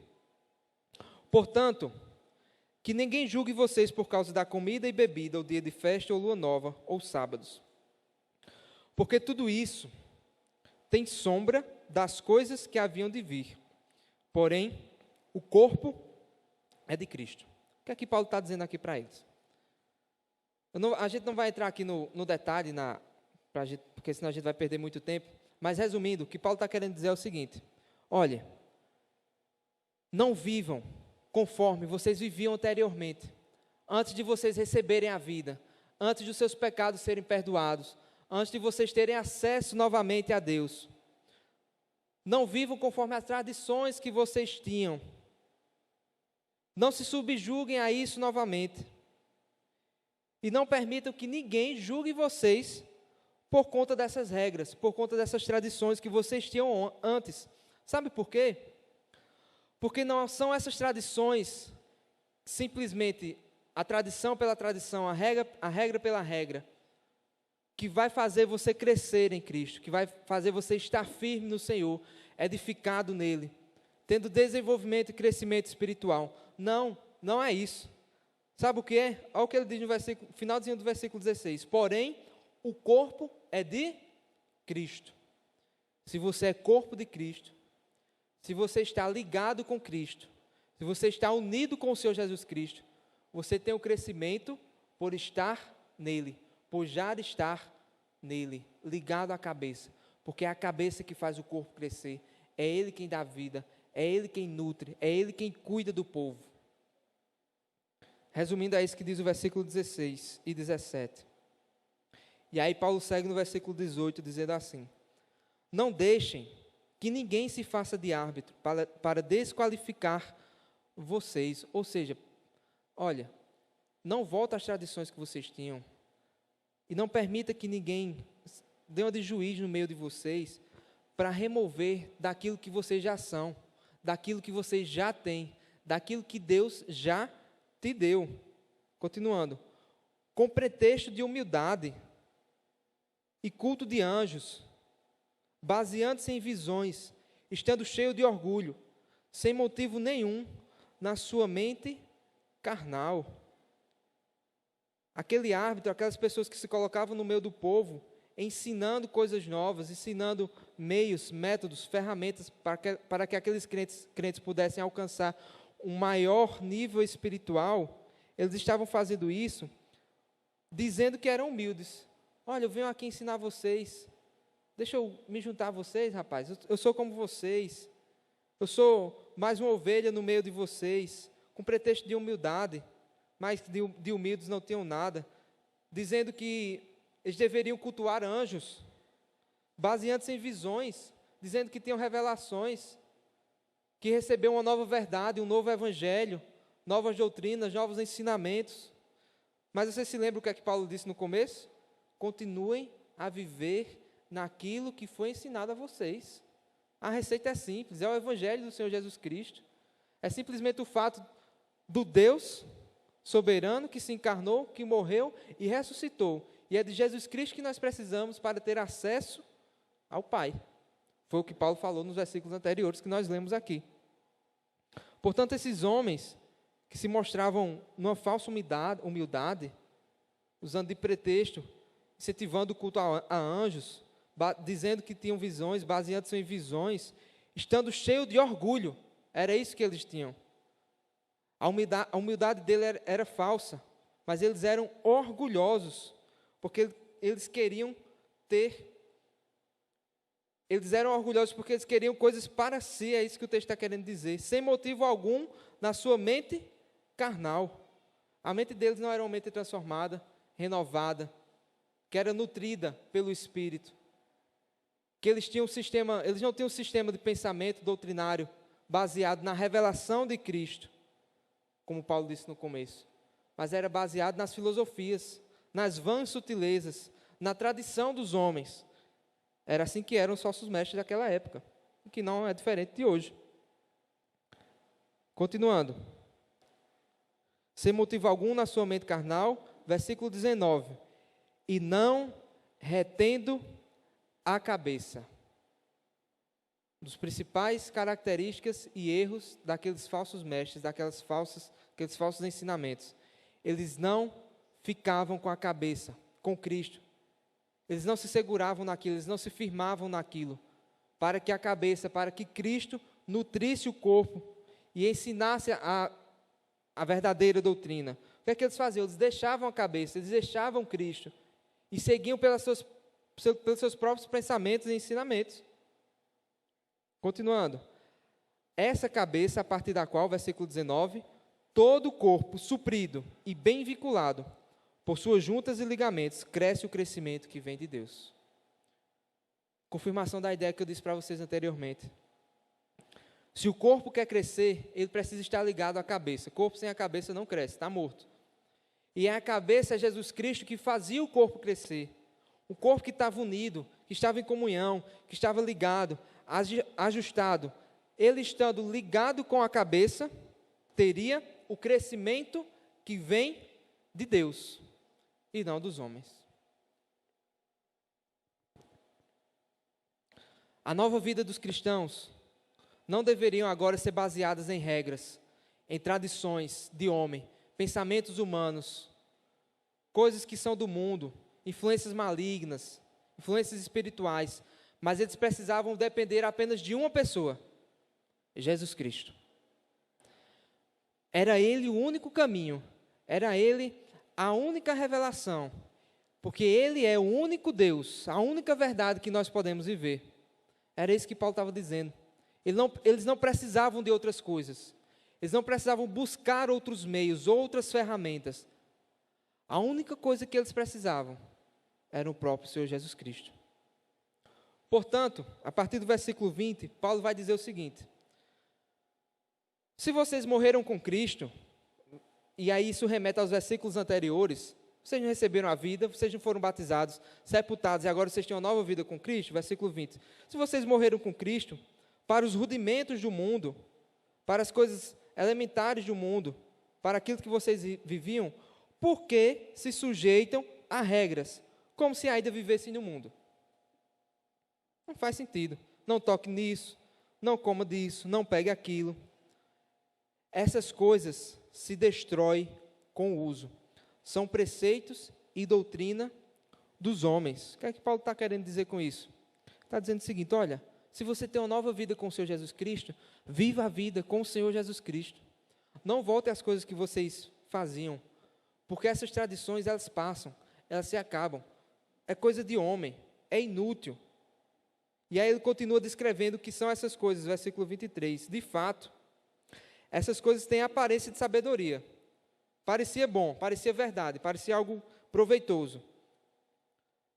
Portanto, que ninguém julgue vocês por causa da comida e bebida, ou dia de festa, ou lua nova, ou sábados. Porque tudo isso tem sombra das coisas que haviam de vir. Porém, o corpo é de Cristo. O que é que Paulo está dizendo aqui para eles? A gente não vai entrar aqui no detalhe, porque senão a gente vai perder muito tempo. Mas resumindo, o que Paulo está querendo dizer é o seguinte: olha, não vivam conforme vocês viviam anteriormente, antes de vocês receberem a vida, antes dos seus pecados serem perdoados, antes de vocês terem acesso novamente a Deus. Não vivam conforme as tradições que vocês tinham. Não se subjuguem a isso novamente. E não permitam que ninguém julgue vocês por conta dessas regras, por conta dessas tradições que vocês tinham antes. Sabe por quê? Porque não são essas tradições, simplesmente a tradição pela tradição, a regra pela regra, que vai fazer você crescer em Cristo, que vai fazer você estar firme no Senhor, edificado nele, tendo desenvolvimento e crescimento espiritual. Não, não é isso. Sabe o que é? Olha o que ele diz no finalzinho do versículo 16. Porém, o corpo é de Cristo. Se você é corpo de Cristo, se você está ligado com Cristo, se você está unido com o Senhor Jesus Cristo, você tem o crescimento por estar nele, por já estar nele, ligado à cabeça, porque é a cabeça que faz o corpo crescer, é Ele quem dá vida, é Ele quem nutre, é Ele quem cuida do povo. Resumindo, é isso que diz o versículo 16 e 17. E aí Paulo segue no versículo 18, dizendo assim: não deixem que ninguém se faça de árbitro para desqualificar vocês. Ou seja, olha, não volta às tradições que vocês tinham. E não permita que ninguém dê uma de juiz no meio de vocês para remover daquilo que vocês já são, daquilo que vocês já têm, daquilo que Deus já te deu. Continuando. Com pretexto de humildade e culto de anjos, baseando-se em visões, estando cheio de orgulho, sem motivo nenhum na sua mente carnal. Aquele árbitro, aquelas pessoas que se colocavam no meio do povo, ensinando coisas novas, ensinando meios, métodos, ferramentas para que aqueles crentes pudessem alcançar um maior nível espiritual, eles estavam fazendo isso, dizendo que eram humildes. Olha, eu venho aqui ensinar vocês. Deixa eu me juntar a vocês, rapaz. Eu sou como vocês. Eu sou mais uma ovelha no meio de vocês, com pretexto de humildade, mas de humildes não tinham nada, dizendo que eles deveriam cultuar anjos, baseando-se em visões, dizendo que tinham revelações, que receberam uma nova verdade, um novo evangelho, novas doutrinas, novos ensinamentos. Mas você se lembra o que é que Paulo disse no começo? Continuem a viver naquilo que foi ensinado a vocês. A receita é simples, é o evangelho do Senhor Jesus Cristo. É simplesmente o fato do Deus soberano que se encarnou, que morreu e ressuscitou. e é de Jesus Cristo que nós precisamos para ter acesso ao Pai. Foi o que Paulo falou nos versículos anteriores que nós lemos aqui. Portanto, esses homens que se mostravam numa falsa humildade, usando de pretexto, incentivando o culto a anjos, dizendo que tinham visões, baseando-se em visões, estando cheio de orgulho, era isso que eles tinham. A humildade dele era falsa, mas eles eram orgulhosos, porque eles queriam ter. Eles eram orgulhosos porque eles queriam coisas para si, é isso que o texto está querendo dizer, sem motivo algum na sua mente carnal. A mente deles não era uma mente transformada, renovada, que era nutrida pelo Espírito. Que eles não tinham um sistema de pensamento doutrinário baseado na revelação de Cristo, como Paulo disse no começo, mas era baseado nas filosofias, nas vãs sutilezas, na tradição dos homens. Era assim que eram os falsos mestres daquela época, que não é diferente de hoje. Continuando. Sem motivo algum na sua mente carnal, versículo 19. E não retendo a cabeça. Dos principais características e erros daqueles falsos mestres, aqueles falsos ensinamentos. Eles não ficavam com a cabeça, com Cristo. Eles não se seguravam naquilo, eles não se firmavam naquilo, para que a cabeça, para que Cristo nutrisse o corpo e ensinasse a verdadeira doutrina. O que é que eles faziam? Eles deixavam a cabeça, eles deixavam Cristo e seguiam pelos seus próprios pensamentos e ensinamentos. Continuando. Essa cabeça, a partir da qual, versículo 19, todo o corpo suprido e bem vinculado, por suas juntas e ligamentos, cresce o crescimento que vem de Deus. Confirmação da ideia que eu disse para vocês anteriormente. Se o corpo quer crescer, ele precisa estar ligado à cabeça. Corpo sem a cabeça não cresce, está morto. E a cabeça é Jesus Cristo que fazia o corpo crescer. O corpo que estava unido, que estava em comunhão, que estava ligado, ajustado. Ele estando ligado com a cabeça, teria o crescimento que vem de Deus e não dos homens. A nova vida dos cristãos não deveriam agora ser baseadas em regras, em tradições de homem, pensamentos humanos, coisas que são do mundo, influências malignas, influências espirituais, mas eles precisavam depender apenas de uma pessoa, Jesus Cristo. Era Ele o único caminho, era Ele a única revelação, porque Ele é o único Deus, a única verdade que nós podemos viver. Era isso que Paulo estava dizendo. Eles não precisavam de outras coisas, eles não precisavam buscar outros meios, outras ferramentas. A única coisa que eles precisavam era o próprio Senhor Jesus Cristo. Portanto, a partir do versículo 20, Paulo vai dizer o seguinte: se vocês morreram com Cristo, e aí isso remete aos versículos anteriores, vocês não receberam a vida, vocês não foram batizados, sepultados, e agora vocês têm uma nova vida com Cristo, versículo 20. Se vocês morreram com Cristo, para os rudimentos do mundo, para as coisas elementares do mundo, para aquilo que vocês viviam, por que se sujeitam a regras, como se ainda vivessem no mundo? Não faz sentido. Não toque nisso, não coma disso, não pegue aquilo. Essas coisas se destroem com o uso. São preceitos e doutrina dos homens. O que é que Paulo está querendo dizer com isso? Está dizendo o seguinte: olha, se você tem uma nova vida com o Senhor Jesus Cristo, viva a vida com o Senhor Jesus Cristo. Não volte às coisas que vocês faziam, porque essas tradições, elas passam, elas se acabam. É coisa de homem, é inútil. E aí ele continua descrevendo o que são essas coisas, versículo 23. De fato, essas coisas têm aparência de sabedoria. Parecia bom, parecia verdade, parecia algo proveitoso.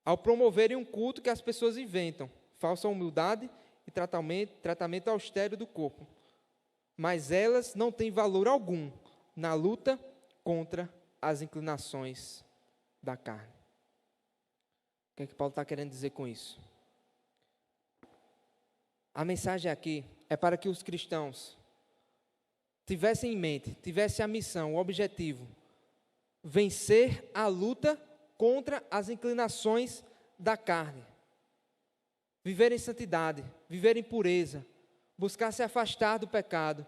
Ao promoverem um culto que as pessoas inventam, falsa humildade e tratamento austero do corpo. Mas elas não têm valor algum na luta contra as inclinações da carne. O que é que Paulo está querendo dizer com isso? A mensagem aqui é para que os cristãos tivessem em mente, tivessem a missão, o objetivo, vencer a luta contra as inclinações da carne. Viver em santidade, viver em pureza, buscar se afastar do pecado,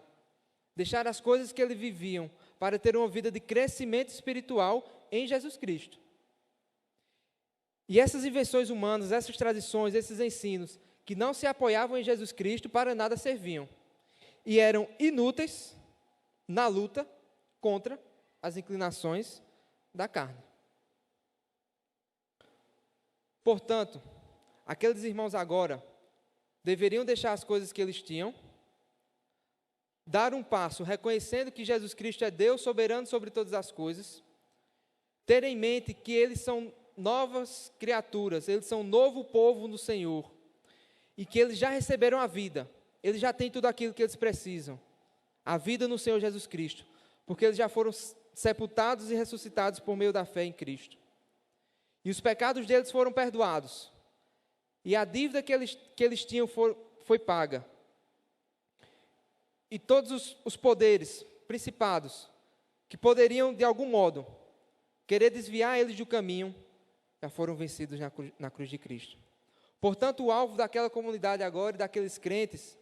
deixar as coisas que eles viviam para ter uma vida de crescimento espiritual em Jesus Cristo. E essas invenções humanas, essas tradições, esses ensinos, que não se apoiavam em Jesus Cristo, para nada serviam. E eram inúteis na luta contra as inclinações da carne. Portanto, aqueles irmãos agora deveriam deixar as coisas que eles tinham, dar um passo reconhecendo que Jesus Cristo é Deus soberano sobre todas as coisas, ter em mente que eles são novas criaturas, eles são um novo povo no Senhor, e que eles já receberam a vida, eles já têm tudo aquilo que eles precisam, a vida no Senhor Jesus Cristo, porque eles já foram sepultados e ressuscitados por meio da fé em Cristo. E os pecados deles foram perdoados, e a dívida que eles tinham foi paga. E todos os poderes, principados, que poderiam de algum modo querer desviar eles do caminho, já foram vencidos na cruz de Cristo. Portanto, o alvo daquela comunidade agora e daqueles crentes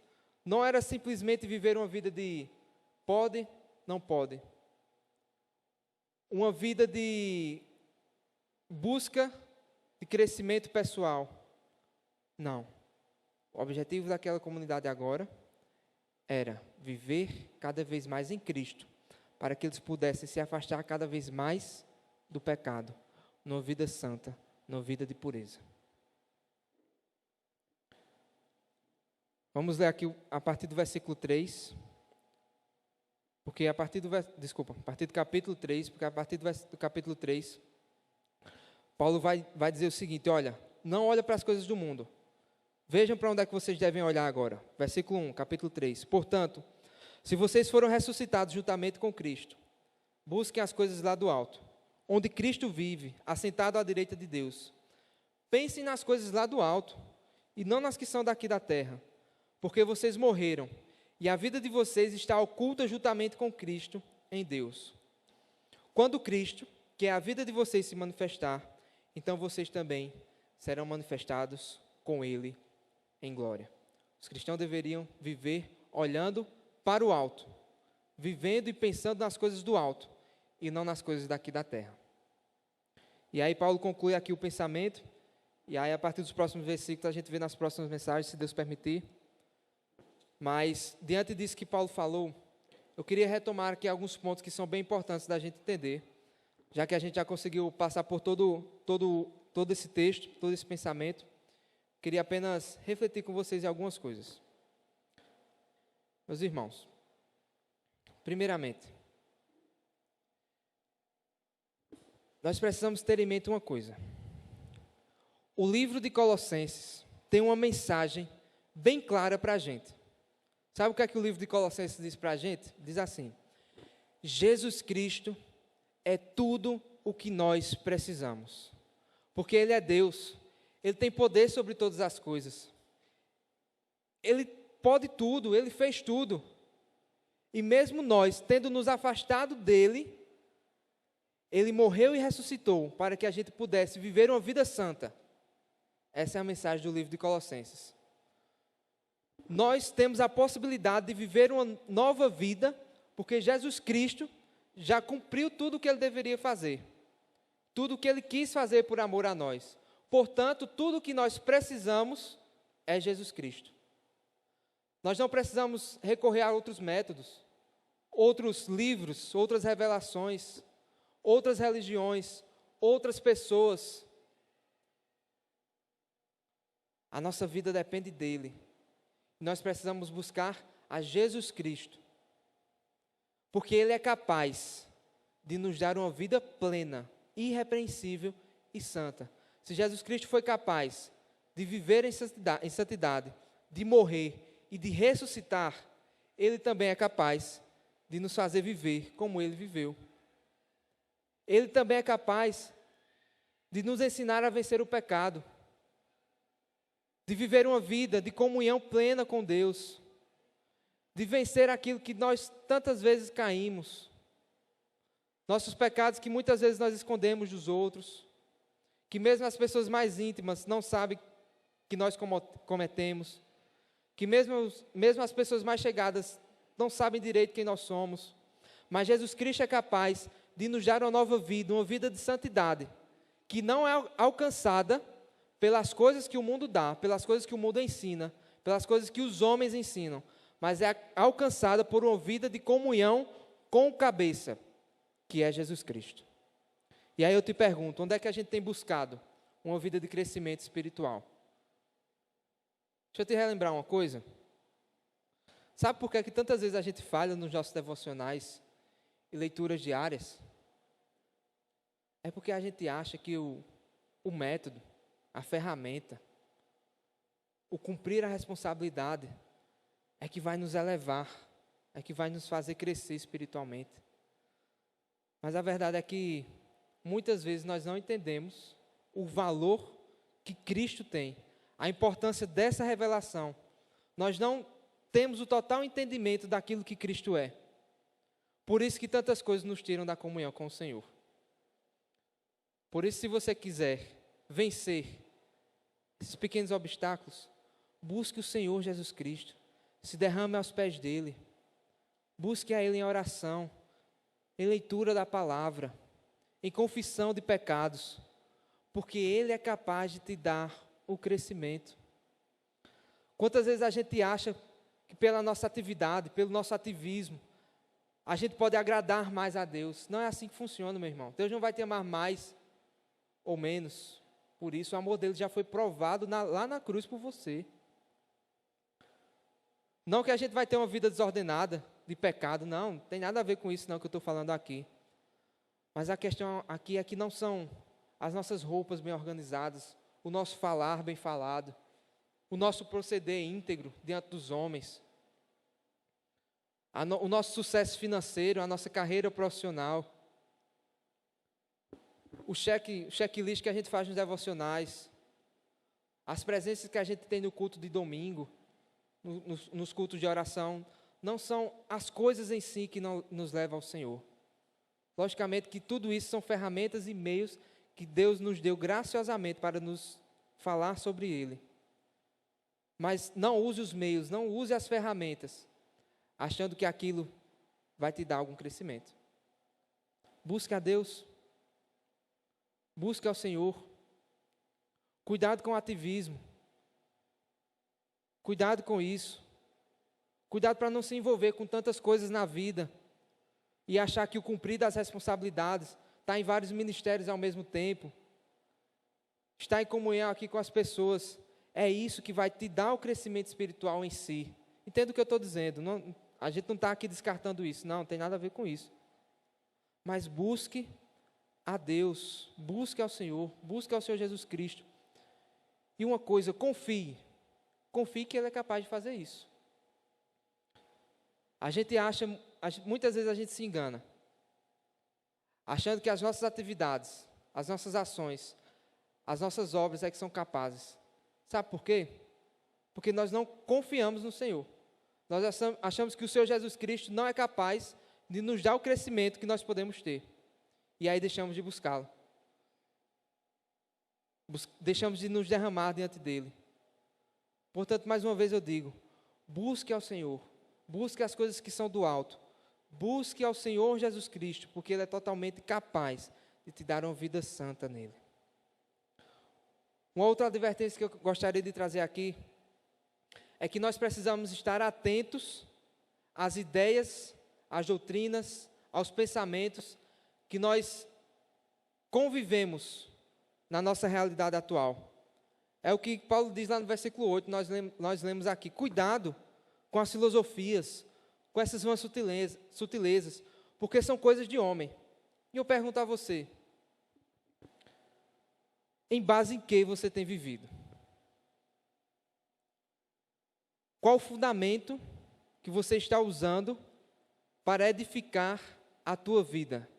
não era simplesmente viver uma vida de pode, não pode. Uma vida de busca de crescimento pessoal. Não. O objetivo daquela comunidade agora era viver cada vez mais em Cristo, para que eles pudessem se afastar cada vez mais do pecado, numa vida santa, numa vida de pureza. Vamos ler aqui a partir do versículo 3, porque a partir do capítulo 3, porque a partir do capítulo 3, Paulo vai dizer o seguinte: olha, não olha para as coisas do mundo. Vejam para onde é que vocês devem olhar agora. Versículo 1, capítulo 3. Portanto, se vocês foram ressuscitados juntamente com Cristo, busquem as coisas lá do alto, onde Cristo vive, assentado à direita de Deus. Pensem nas coisas lá do alto, e não nas que são daqui da terra, porque vocês morreram, e a vida de vocês está oculta juntamente com Cristo em Deus. Quando Cristo, que é a vida de vocês, se manifestar, então vocês também serão manifestados com Ele em glória. Os cristãos deveriam viver olhando para o alto, vivendo e pensando nas coisas do alto, e não nas coisas daqui da terra. E aí Paulo conclui aqui o pensamento, e aí a partir dos próximos versículos a gente vê nas próximas mensagens, se Deus permitir. Mas, diante disso que Paulo falou, eu queria retomar aqui alguns pontos que são bem importantes da gente entender, já que a gente já conseguiu passar por todo esse texto, todo esse pensamento. Queria apenas refletir com vocês em algumas coisas. Meus irmãos, primeiramente, nós precisamos ter em mente uma coisa. O livro de Colossenses tem uma mensagem bem clara para a gente. Sabe o que é que o livro de Colossenses diz para a gente? Diz assim: Jesus Cristo é tudo o que nós precisamos. Porque Ele é Deus, Ele tem poder sobre todas as coisas. Ele pode tudo, Ele fez tudo. E mesmo nós, tendo nos afastado dEle, Ele morreu e ressuscitou para que a gente pudesse viver uma vida santa. Essa é a mensagem do livro de Colossenses. Nós temos a possibilidade de viver uma nova vida, porque Jesus Cristo já cumpriu tudo o que Ele deveria fazer. Tudo o que Ele quis fazer por amor a nós. Portanto, tudo o que nós precisamos é Jesus Cristo. Nós não precisamos recorrer a outros métodos, outros livros, outras revelações, outras religiões, outras pessoas. A nossa vida depende dEle. Nós precisamos buscar a Jesus Cristo, porque Ele é capaz de nos dar uma vida plena, irrepreensível e santa. Se Jesus Cristo foi capaz de viver em santidade, de morrer e de ressuscitar, Ele também é capaz de nos fazer viver como Ele viveu. Ele também é capaz de nos ensinar a vencer o pecado, de viver uma vida de comunhão plena com Deus, de vencer aquilo que nós tantas vezes caímos, nossos pecados que muitas vezes nós escondemos dos outros, que mesmo as pessoas mais íntimas não sabem que nós cometemos, que mesmo as pessoas mais chegadas não sabem direito quem nós somos, mas Jesus Cristo é capaz de nos dar uma nova vida, uma vida de santidade, que não é alcançada pelas coisas que o mundo dá, pelas coisas que o mundo ensina, pelas coisas que os homens ensinam, mas é alcançada por uma vida de comunhão com o cabeça, que é Jesus Cristo. E aí eu te pergunto, onde é que a gente tem buscado uma vida de crescimento espiritual? Deixa eu te relembrar uma coisa. Sabe por que tantas vezes a gente falha nos nossos devocionais e leituras diárias? É porque a gente acha que o método, a ferramenta, o cumprir a responsabilidade é que vai nos elevar, é que vai nos fazer crescer espiritualmente. Mas a verdade é que muitas vezes nós não entendemos o valor que Cristo tem, a importância dessa revelação. Nós não temos o total entendimento daquilo que Cristo é. Por isso que tantas coisas nos tiram da comunhão com o Senhor. Por isso, se você quiser vencer esses pequenos obstáculos, busque o Senhor Jesus Cristo, se derrame aos pés dele, busque a Ele em oração, em leitura da palavra, em confissão de pecados, porque Ele é capaz de te dar o crescimento. Quantas vezes a gente acha que pela nossa atividade, pelo nosso ativismo, a gente pode agradar mais a Deus? Não é assim que funciona, meu irmão. Deus não vai te amar mais ou menos. Por isso, o amor dele já foi provado lá na cruz por você. Não que a gente vai ter uma vida desordenada, de pecado, não tem nada a ver com isso não que eu estou falando aqui. Mas a questão aqui é que não são as nossas roupas bem organizadas, o nosso falar bem falado, o nosso proceder íntegro diante dos homens, o nosso sucesso financeiro, a nossa carreira profissional, o checklist que a gente faz nos devocionais, as presenças que a gente tem no culto de domingo, nos cultos de oração, não são as coisas em si que nos levam ao Senhor. Logicamente que tudo isso são ferramentas e meios que Deus nos deu graciosamente para nos falar sobre Ele. Mas não use os meios, não use as ferramentas, achando que aquilo vai te dar algum crescimento. Busque a Deus. Busque ao Senhor. Cuidado com o ativismo. Cuidado com isso. Cuidado para não se envolver com tantas coisas na vida e achar que o cumprir das responsabilidades está em vários ministérios ao mesmo tempo. Estar em comunhão aqui com as pessoas é isso que vai te dar o crescimento espiritual em si. Entenda o que eu estou dizendo. A gente não está aqui descartando isso. Não tem nada a ver com isso. Mas busque a Deus, busque ao Senhor, busque ao Senhor Jesus Cristo. E uma coisa, confie que Ele é capaz de fazer isso. A gente acha, muitas vezes a gente se engana, achando que as nossas atividades, as nossas ações, as nossas obras é que são capazes. Sabe por quê? Porque nós não confiamos no Senhor. Nós achamos que o Senhor Jesus Cristo não é capaz de nos dar o crescimento que nós podemos ter. E aí deixamos de buscá-lo. Deixamos de nos derramar diante dEle. Portanto, mais uma vez eu digo, busque ao Senhor. Busque as coisas que são do alto. Busque ao Senhor Jesus Cristo, porque Ele é totalmente capaz de te dar uma vida santa nele. Uma outra advertência que eu gostaria de trazer aqui é que nós precisamos estar atentos às ideias, às doutrinas, aos pensamentos que nós convivemos na nossa realidade atual. É o que Paulo diz lá no versículo 8, nós lemos aqui. Cuidado com as filosofias, com essas vãs sutilezas, porque são coisas de homem. E eu pergunto a você, em base em que você tem vivido? Qual o fundamento que você está usando para edificar a tua vida?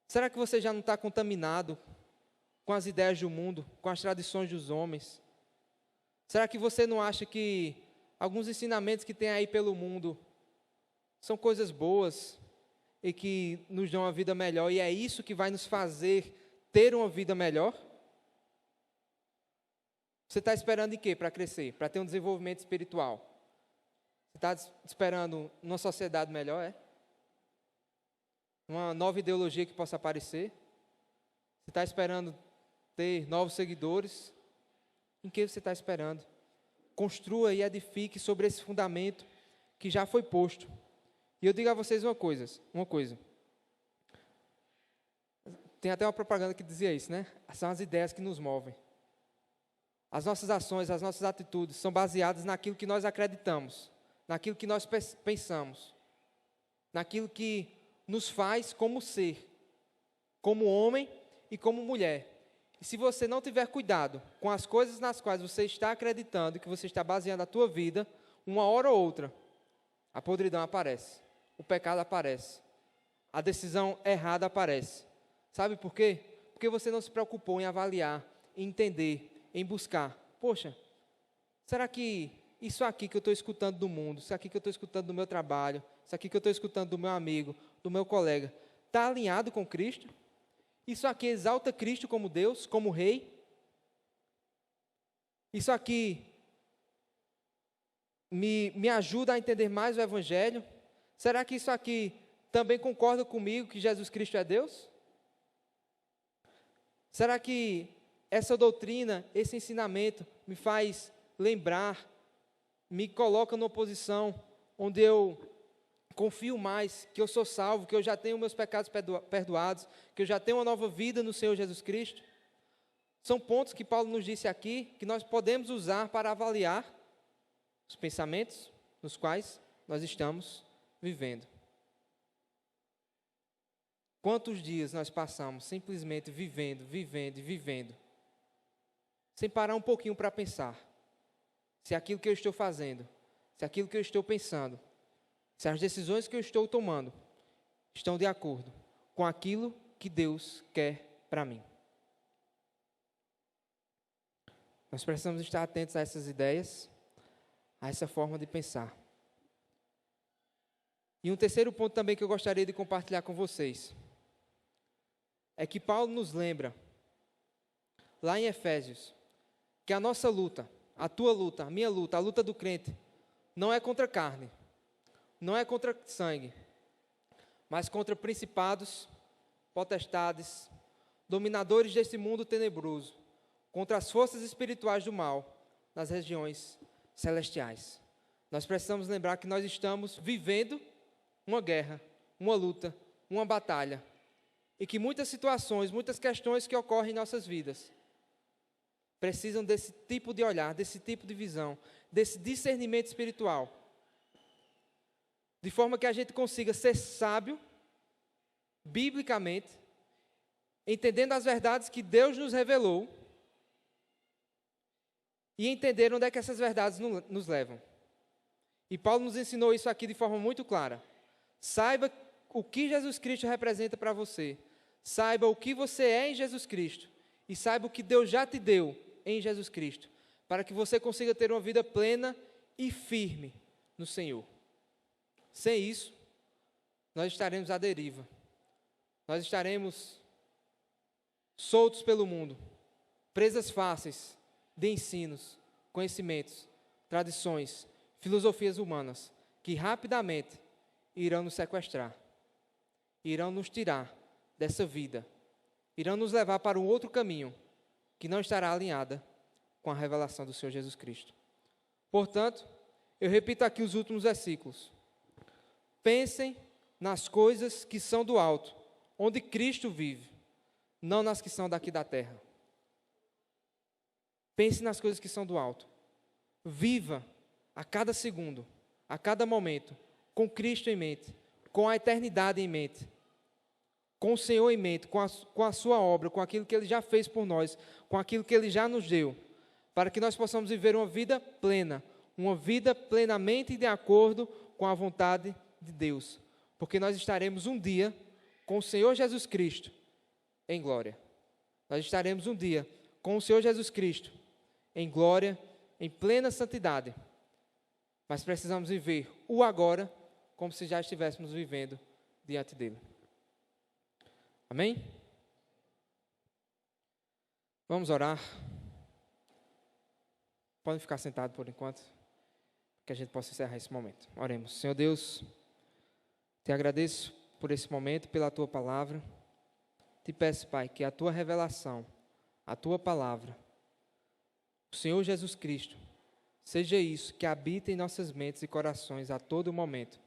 Será que você já não está contaminado com as ideias do mundo, com as tradições dos homens? Será que você não acha que alguns ensinamentos que tem aí pelo mundo são coisas boas e que nos dão uma vida melhor, e é isso que vai nos fazer ter uma vida melhor? Você está esperando em quê para crescer? Para ter um desenvolvimento espiritual? Você está esperando uma sociedade melhor, uma nova ideologia que possa aparecer? Você está esperando ter novos seguidores? Em que você está esperando? Construa e edifique sobre esse fundamento que já foi posto. E eu digo a vocês uma coisa. Tem até uma propaganda que dizia isso, né? São as ideias que nos movem. As nossas ações, as nossas atitudes são baseadas naquilo que nós acreditamos, naquilo que nós pensamos, naquilo que nos faz como ser, como homem e como mulher. E se você não tiver cuidado com as coisas nas quais você está acreditando, que você está baseando a tua vida, uma hora ou outra, a podridão aparece, o pecado aparece, a decisão errada aparece. Sabe por quê? Porque você não se preocupou em avaliar, em entender, em buscar. Poxa, será que isso aqui que eu estou escutando do mundo, isso aqui que eu estou escutando do meu trabalho, isso aqui que eu estou escutando do meu amigo, do meu colega, está alinhado com Cristo? Isso aqui exalta Cristo como Deus, como Rei? Isso aqui me ajuda a entender mais o Evangelho? Será que isso aqui também concorda comigo que Jesus Cristo é Deus? Será que essa doutrina, esse ensinamento me faz lembrar, me coloca numa posição onde eu confio mais, que eu sou salvo, que eu já tenho meus pecados perdoados, que eu já tenho uma nova vida no Senhor Jesus Cristo? São pontos que Paulo nos disse aqui, que nós podemos usar para avaliar os pensamentos nos quais nós estamos vivendo. Quantos dias nós passamos simplesmente vivendo, sem parar um pouquinho para pensar se aquilo que eu estou fazendo, se aquilo que eu estou pensando, se as decisões que eu estou tomando estão de acordo com aquilo que Deus quer para mim. Nós precisamos estar atentos a essas ideias, a essa forma de pensar. E um terceiro ponto também que eu gostaria de compartilhar com vocês é que Paulo nos lembra, lá em Efésios, que a nossa luta, a tua luta, a minha luta, a luta do crente, não é contra carne, não é contra sangue, mas contra principados, potestades, dominadores deste mundo tenebroso, contra as forças espirituais do mal nas regiões celestiais. Nós precisamos lembrar que nós estamos vivendo uma guerra, uma luta, uma batalha, e que muitas situações, muitas questões que ocorrem em nossas vidas precisam desse tipo de olhar, desse tipo de visão, desse discernimento espiritual, de forma que a gente consiga ser sábio, biblicamente, entendendo as verdades que Deus nos revelou e entender onde é que essas verdades nos levam. E Paulo nos ensinou isso aqui de forma muito clara. Saiba o que Jesus Cristo representa para você. Saiba o que você é em Jesus Cristo. E saiba o que Deus já te deu em Jesus Cristo, para que você consiga ter uma vida plena e firme no Senhor. Sem isso, nós estaremos à deriva. Nós estaremos soltos pelo mundo, presas fáceis de ensinos, conhecimentos, tradições, filosofias humanas, que rapidamente irão nos sequestrar, irão nos tirar dessa vida, irão nos levar para um outro caminho, que não estará alinhada com a revelação do Senhor Jesus Cristo. Portanto, eu repito aqui os últimos versículos. Pensem nas coisas que são do alto, onde Cristo vive, não nas que são daqui da terra. Pense nas coisas que são do alto. Viva a cada segundo, a cada momento, com Cristo em mente, com a eternidade em mente, com o Senhor em mente, com a sua obra, com aquilo que Ele já fez por nós, com aquilo que Ele já nos deu, para que nós possamos viver uma vida plena, uma vida plenamente de acordo com a vontade de Deus, porque nós estaremos um dia com o Senhor Jesus Cristo em glória. Nós estaremos um dia com o Senhor Jesus Cristo em glória, em plena santidade, mas precisamos viver o agora como se já estivéssemos vivendo diante dEle. Amém? Vamos orar. Podem ficar sentados por enquanto, que a gente possa encerrar esse momento. Oremos. Senhor Deus, te agradeço por esse momento, pela tua palavra. Te peço, Pai, que a tua revelação, a tua palavra, o Senhor Jesus Cristo, seja isso que habita em nossas mentes e corações a todo momento.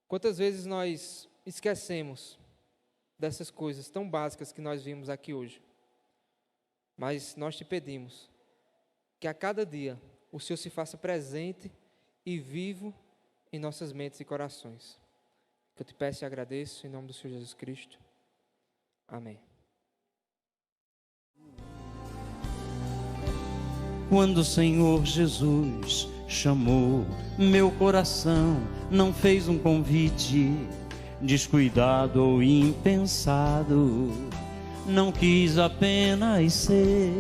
Quantas vezes nós esquecemos dessas coisas tão básicas que nós vimos aqui hoje. Mas nós te pedimos que a cada dia o Senhor se faça presente e vivo em nossas mentes e corações. Que eu te peço e agradeço em nome do Senhor Jesus Cristo. Amém. Quando o Senhor Jesus chamou meu coração, não fez um convite descuidado ou impensado. Não quis apenas ser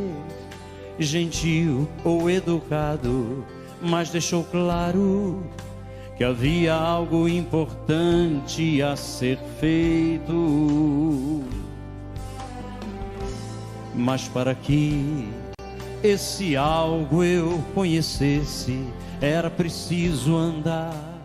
gentil ou educado, mas deixou claro que havia algo importante a ser feito. Mas para que esse algo eu conhecesse, era preciso andar